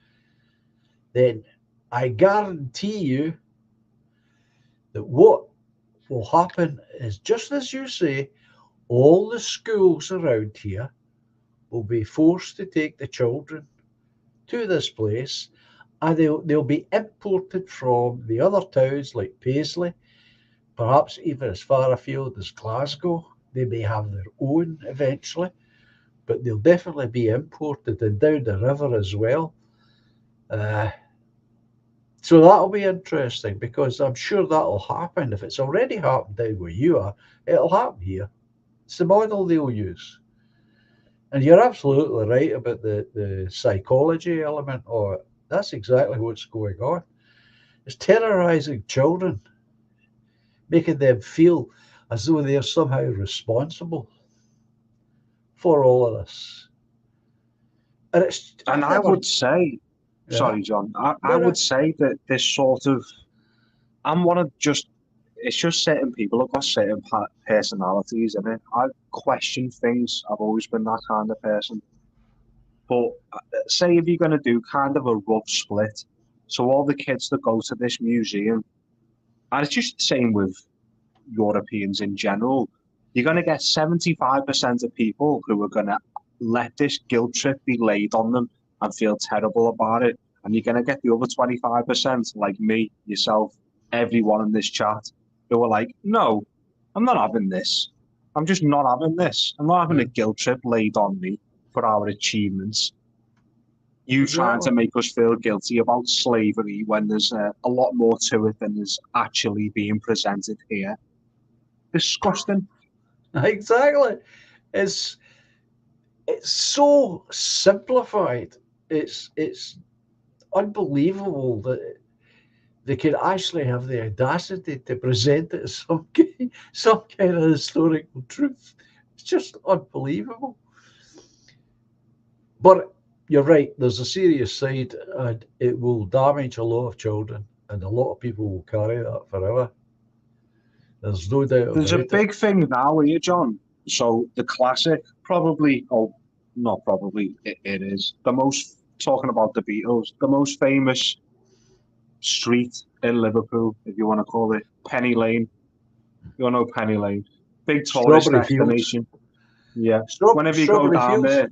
then I guarantee you that what will happen is just as you say, all the schools around here will be forced to take the children to this place, and they'll be imported from the other towns like Paisley, perhaps even as far afield as Glasgow. They may have their own eventually, but they'll definitely be imported and down the river as well. So that'll be interesting because I'm sure that'll happen. If it's already happened down where you are, it'll happen here. It's the model they'll use. And you're absolutely right about the psychology element of it. That's exactly what's going on. It's terrorizing children, making them feel as though they're somehow responsible for all of this.
And I would say,
Yeah.
sorry, John, I would say that this sort of, it's just certain people have got certain personalities, and I question things. I've always been that kind of person. But say if you're going to do kind of a rough split, so all the kids that go to this museum, and it's just the same with Europeans in general, you're going to get 75% of people who are going to let this guilt trip be laid on them and feel terrible about it. And you're going to get the other 25%, like me, yourself, everyone in this chat, who are like, no, I'm not having this. I'm just not having this. I'm not having a guilt trip laid on me for our achievements. You trying to make us feel guilty about slavery when there's a lot more to it than is actually being presented here. Disgusting.
Exactly. It's so simplified. It's unbelievable that they could actually have the audacity to present it as some kind of historical truth. It's just unbelievable. But you're right, there's a serious side, and it will damage a lot of children, and a lot of people will carry that forever. There's no doubt
There's a
about it.
big thing now here, John. So the classic, probably, oh, not probably, it is the most, talking about the Beatles, the most famous street in Liverpool, if you want to call it, Penny Lane. You all know Penny Lane. Big tourist
Strawberry Fields.
destination. Yeah. Whenever you go
Strawberry
down
Fields.
there,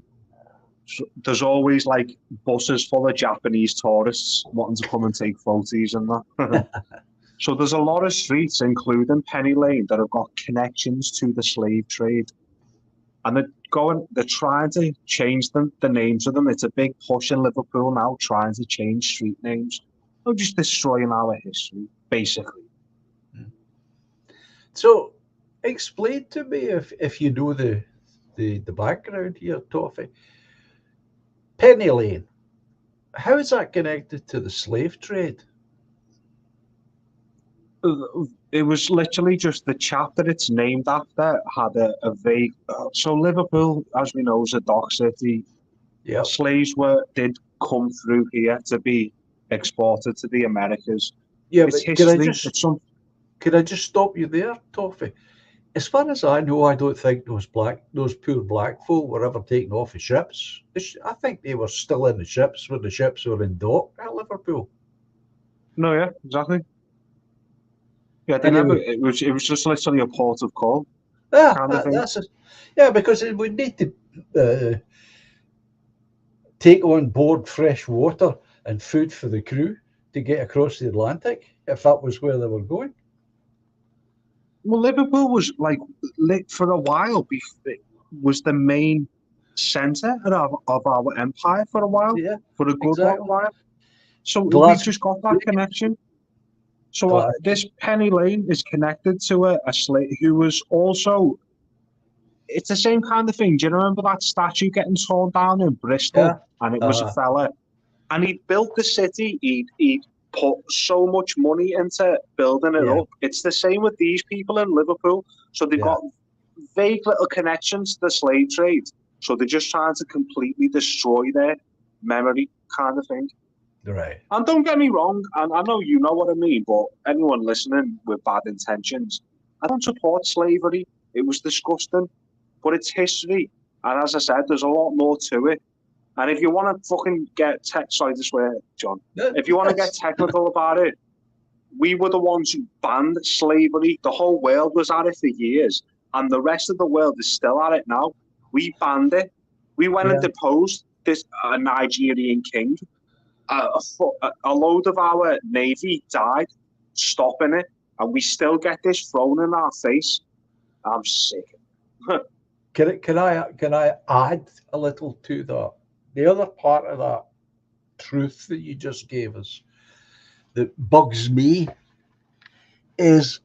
there's always like buses full of Japanese tourists wanting to come and take photos and that. So there's a lot of streets, including Penny Lane, that have got connections to the slave trade. And they're trying to change the names of them. It's a big push in Liverpool now, trying to change street names. They're just destroying our history, basically.
So explain to me if you know the background here, Toffee. Penny Lane, how is that connected to the slave trade?
It was literally just the chap that it's named after had a vague. So Liverpool, as we know, is a dock city.
Yeah.
Slaves did come through here to be exported to the Americas.
Yeah,
It's
but
history.
could I just stop you there, Toffee? As far as I know, I don't think those poor black folk were ever taken off the ships. I think they were still in the ships when the ships were in dock at Liverpool.
No, yeah, exactly. Yeah,
Anyway.
it was just literally a port of call.
Yeah,
kind of thing.
Because it would need to take on board fresh water and food for the crew to get across the Atlantic, if that was where they were going.
Well, Liverpool was like for a while. Was the main centre of our empire for a while.
Yeah,
for a good while. So we've just got that connection. So this Penny Lane is connected to a slave who was also. It's the same kind of thing. Do you remember that statue getting torn down in Bristol?
Yeah.
And it was a fella And he'd built the city. He'd put so much money into building it
Yeah.
up. It's the same with these people in Liverpool. So they've
Yeah.
got vague little connections to the slave trade. So they're just trying to completely destroy their memory, kind of thing.
Right.
And don't get me wrong, and I know you know what I mean, but anyone listening with bad intentions, I don't support slavery. It was disgusting, but it's history. And as I said, there's a lot more to it. And if you want to fucking sorry to swear, John, if you want to get technical about it, we were the ones who banned slavery. The whole world was at it for years, and the rest of the world is still at it now. We banned it. We went and deposed this Nigerian king. A load of our navy died stopping it, and we still get this thrown in our face. I'm sick.
Can I add a little to that? The other part of that truth that you just gave us that bugs me is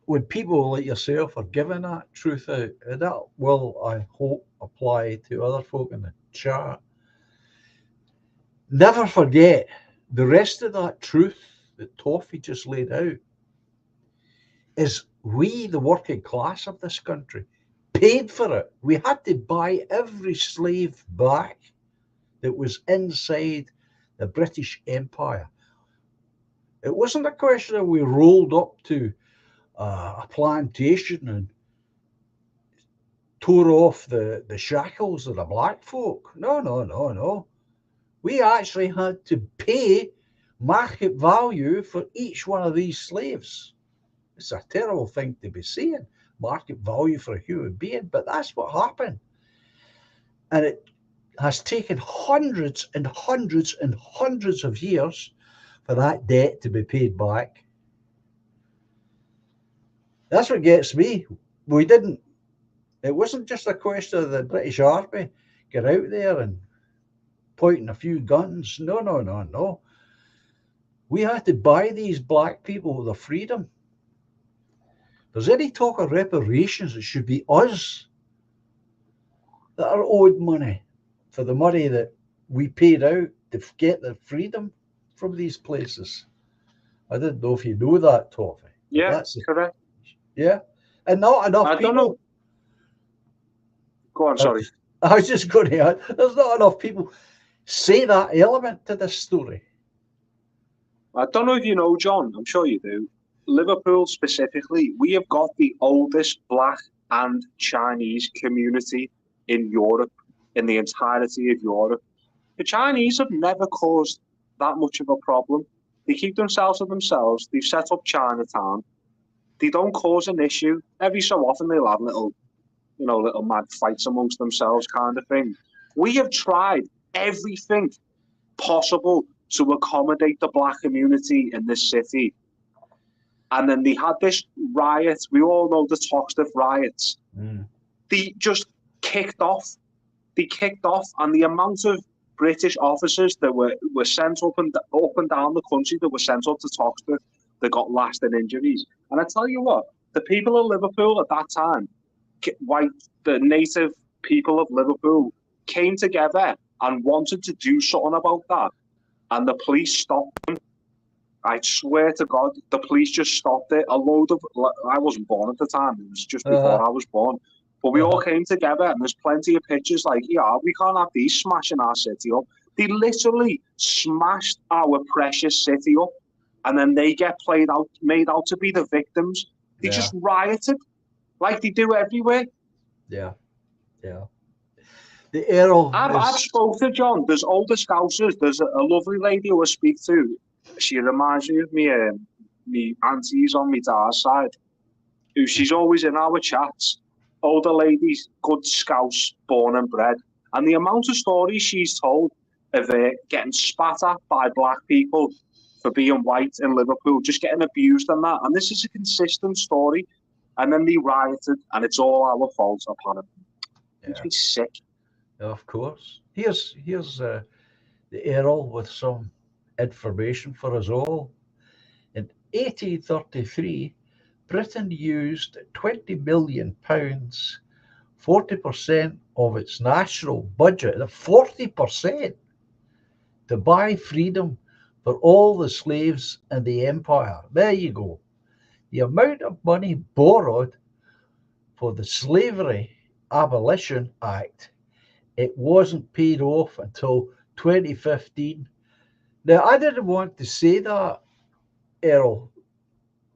when people like yourself are giving that truth out, and that will, I hope, apply to other folk in the chat. Never forget the rest of that truth that Toffee just laid out is we, the working class of this country, paid for it. We had to buy every slave back that was inside the British Empire. It wasn't a question of we rolled up to a plantation and tore off the shackles of the black folk. No. We actually had to pay market value for each one of these slaves. It's a terrible thing to be saying, market value for a human being, but that's what happened. And it has taken hundreds and hundreds and hundreds of years for that debt to be paid back. That's what gets me. It wasn't just a question of the British Army get out there and pointing a few guns. No. We had to buy these black people their freedom. If there's any talk of reparations, it should be us that are owed money for the money that we paid out to get the freedom from these places. I didn't know if you know that, Toffee.
Yeah, that's correct.
Yeah, and not enough
I
people.
don't know. Go on, sorry.
I was just going to add, there's not enough people say that element to this story.
I don't know if you know, John, I'm sure you do. Liverpool specifically, we have got the oldest black and Chinese community in Europe, in the entirety of Europe. The Chinese have never caused that much of a problem. They keep themselves to themselves. They've set up Chinatown. They don't cause an issue. Every so often they'll have little mad fights amongst themselves kind of thing. We have tried everything possible to accommodate the black community in this city. And then they had this riot. We all know the Toxteth riots. They just kicked off. And the amount of British officers that were sent up and down the country that were sent up to Toxteth that got lasting injuries. And I tell you what, the people of Liverpool at that time, the native people of Liverpool, came together and wanted to do something about that. And the police stopped them. I swear to God, the police just stopped it. I wasn't born at the time. It was just before I was born. But we all came together, and there's plenty of pictures like, yeah, we can't have these smashing our city up. They literally smashed our precious city up, and then they get made out to be the victims. They just rioted like they do everywhere.
Yeah. The Errol.
I've spoke to John. There's older Scousers. There's a lovely lady who I speak to. She reminds me of me aunties on my dad's side. She's always in our chats. Older ladies, good Scouse, born and bred. And the amount of stories she's told of getting spat at by black people for being white in Liverpool, just getting abused and that. And this is a consistent story. And then they rioted, and it's all our fault upon it. Makes me sick.
Of course. Here's the Errol with some information for us all. In 1833, Britain used £20 million, 40% of its national budget, 40%, to buy freedom for all the slaves in the empire. There you go. The amount of money borrowed for the Slavery Abolition Act, it wasn't paid off until 2015. Now, I didn't want to say that, Errol,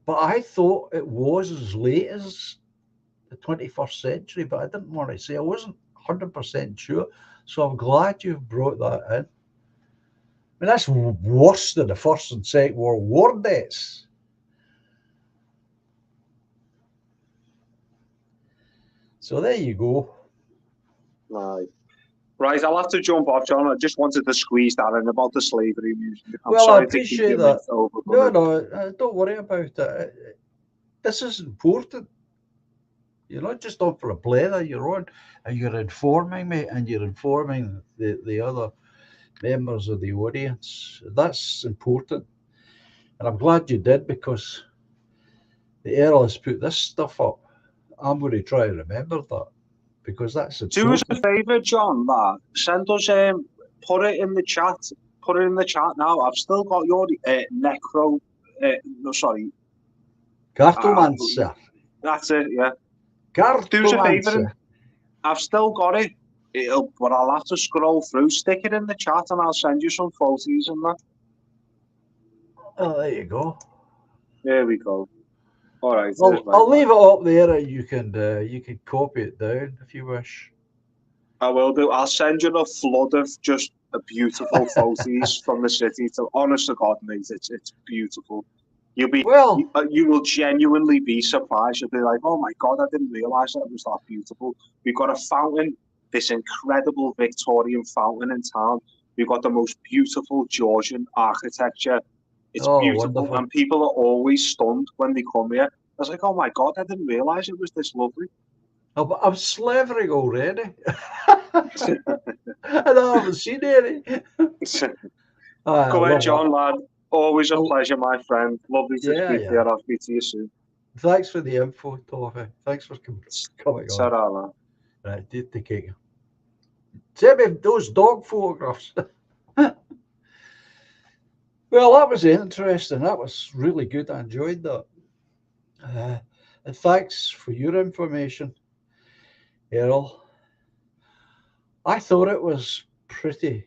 but I thought it was as late as the 21st century, but I didn't want to say. I wasn't 100% sure, so I'm glad you've brought that in. I mean, that's worse than the First and Second World War debts. So there you go.
Right, I'll have to jump off, John. I just wanted to squeeze that in about the slavery museum. I'm
Well, I
sorry to keep
appreciate
you
that.
over,
No, don't worry about it. This is important. You're not just on for a blether, you're on and you're informing me and you're informing the other members of the audience. That's important. And I'm glad you did, because the Earl has put this stuff up. I'm going to try and remember that, because that's
do us a
important.
favour, John, send us, put it in the chat. Put it in the chat now. I've still got your
Cartomancer.
That's it, yeah. Do us a favour. I've still got it. But I'll have to scroll through. Stick it in the chat and I'll send you some photos and that.
Oh, there you go.
There we go. All right.
I'll leave it up there, and you can copy it down if you wish.
I will do. I'll send you a flood of just beautiful photos from the city. So, honest to God, mate, it's beautiful. You will genuinely be surprised. You'll be like, oh my God, I didn't realise that it was that beautiful. We've got a fountain, this incredible Victorian fountain in town. We've got the most beautiful Georgian architecture. It's beautiful,
wonderful.
And people are always stunned when they come here. I was like, oh my God, I didn't realise it was this lovely.
Oh, but I'm slavering already. And I haven't seen any.
Go ahead, John, lad. Always a pleasure, my friend. Lovely to speak to you. I'll speak to you soon.
Thanks for the info, Toffee. Thanks for coming on.
Ta-ra.
Right, take care. Send me those dog photographs. Well, that was interesting. That was really good. I enjoyed that. And thanks for your information, Errol. I thought it was pretty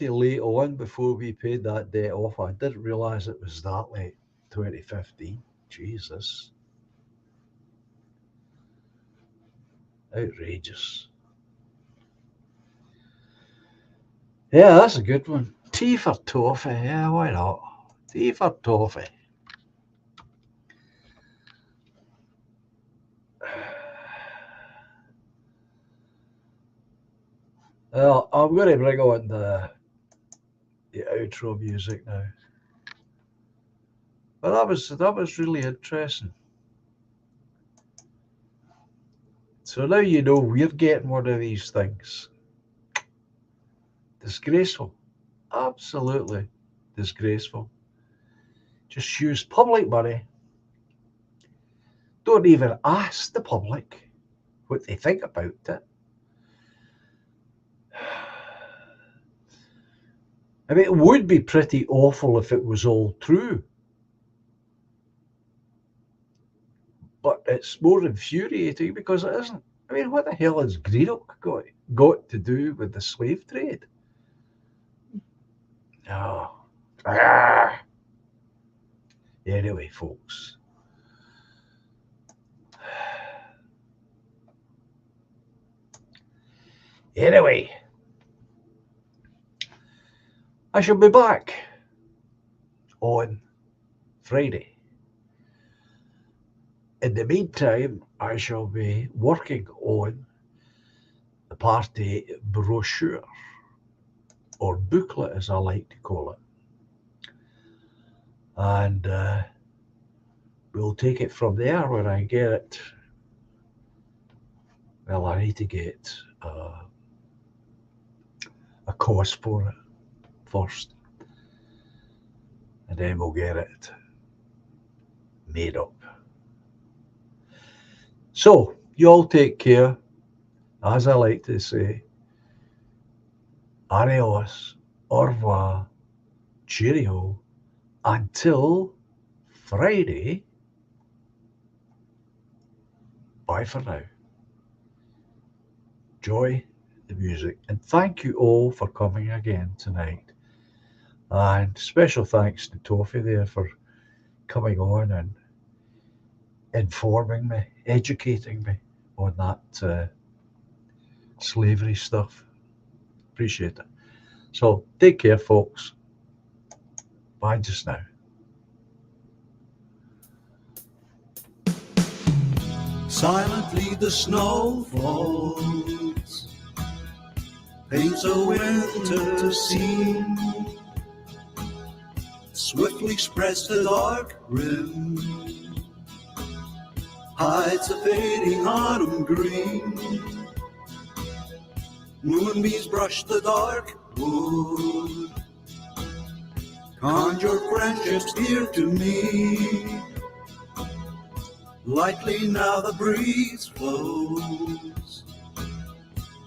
late on before we paid that debt off. I didn't realise it was that late, 2015. Jesus. Outrageous. Yeah, that's a good one. Tea for toffee. Yeah, why not? Tea for toffee. Well, I'm going to bring on the outro music now. But that was really interesting. So now you know we're getting one of these things. Disgraceful. Absolutely disgraceful. Just use public money. Don't even ask the public what they think about it. I mean, it would be pretty awful if it was all true. But it's more infuriating because it isn't. I mean, what the hell has Greenock got to do with the slave trade? Oh. Anyway, folks. Anyway, I shall be back on Friday. In the meantime, I shall be working on the party brochure, or booklet as I like to call it. And we'll take it from there when I get it. Well, I need to get a cost for it first, and then we'll get it made up. So, you all take care. As I like to say, Adios, au revoir, cheerio, until Friday. Bye for now. Enjoy the music, and thank you all for coming again tonight. And special thanks to Toffee there for coming on and informing me, educating me on that slavery stuff. Appreciate it. So take care, folks. Bye just now.
Silently the snow falls, paints a winter scene, swiftly spreads the dark rim, hides a fading autumn green. Moonbeams brush the dark wood, conjure friendships dear to me. Lightly now the breeze flows,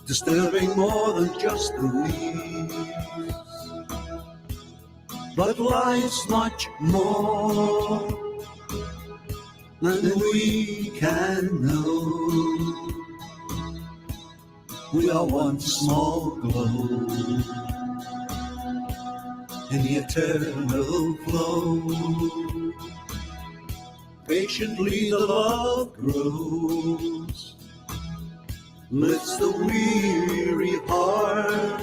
disturbing more than just the leaves. But life's much more than we can know. We are one small glow in the eternal flow. Patiently the love grows, lifts the weary heart.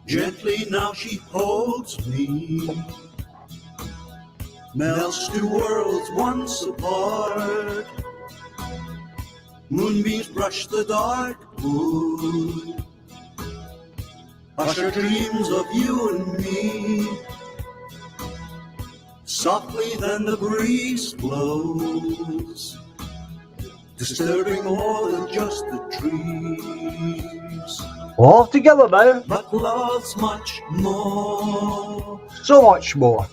Gently now she holds me, melts two worlds once apart. Moonbeams brush the dark wood, usher dreams of you and me. Softly then the breeze blows, disturbing more than just the trees.
All together now.
But love's much more
So much more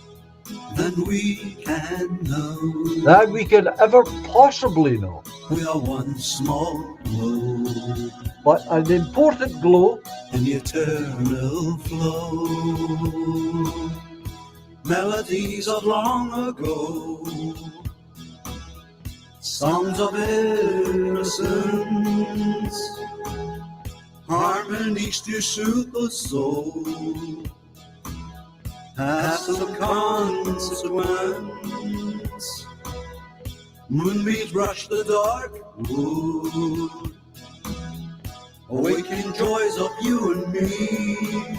than we can know.
than we could ever possibly know.
We are one small glow
But an important glow.
in the eternal flow. Melodies of long ago, songs of innocence, harmonies to soothe the soul, have some consequence. Moonbeams brush the dark wood, awakening joys of you and me.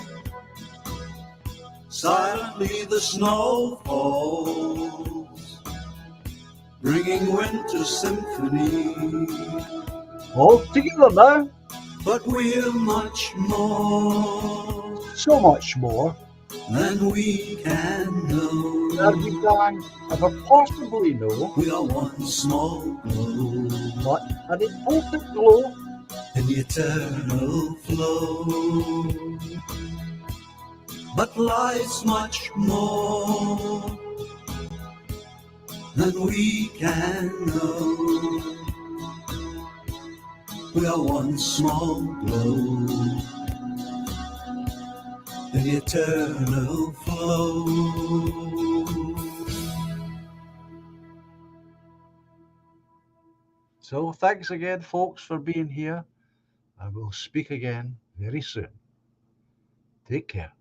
Silently the snow falls, bringing winter symphony.
All together now.
But we're much more
So much more
than we can know.
than we can ever possibly know.
We are one small glow
But an important glow.
in the eternal flow. But life's much more than we can know. We are one small glow in the eternal flow.
So thanks again, folks, for being here. And we'll speak again very soon. Take care.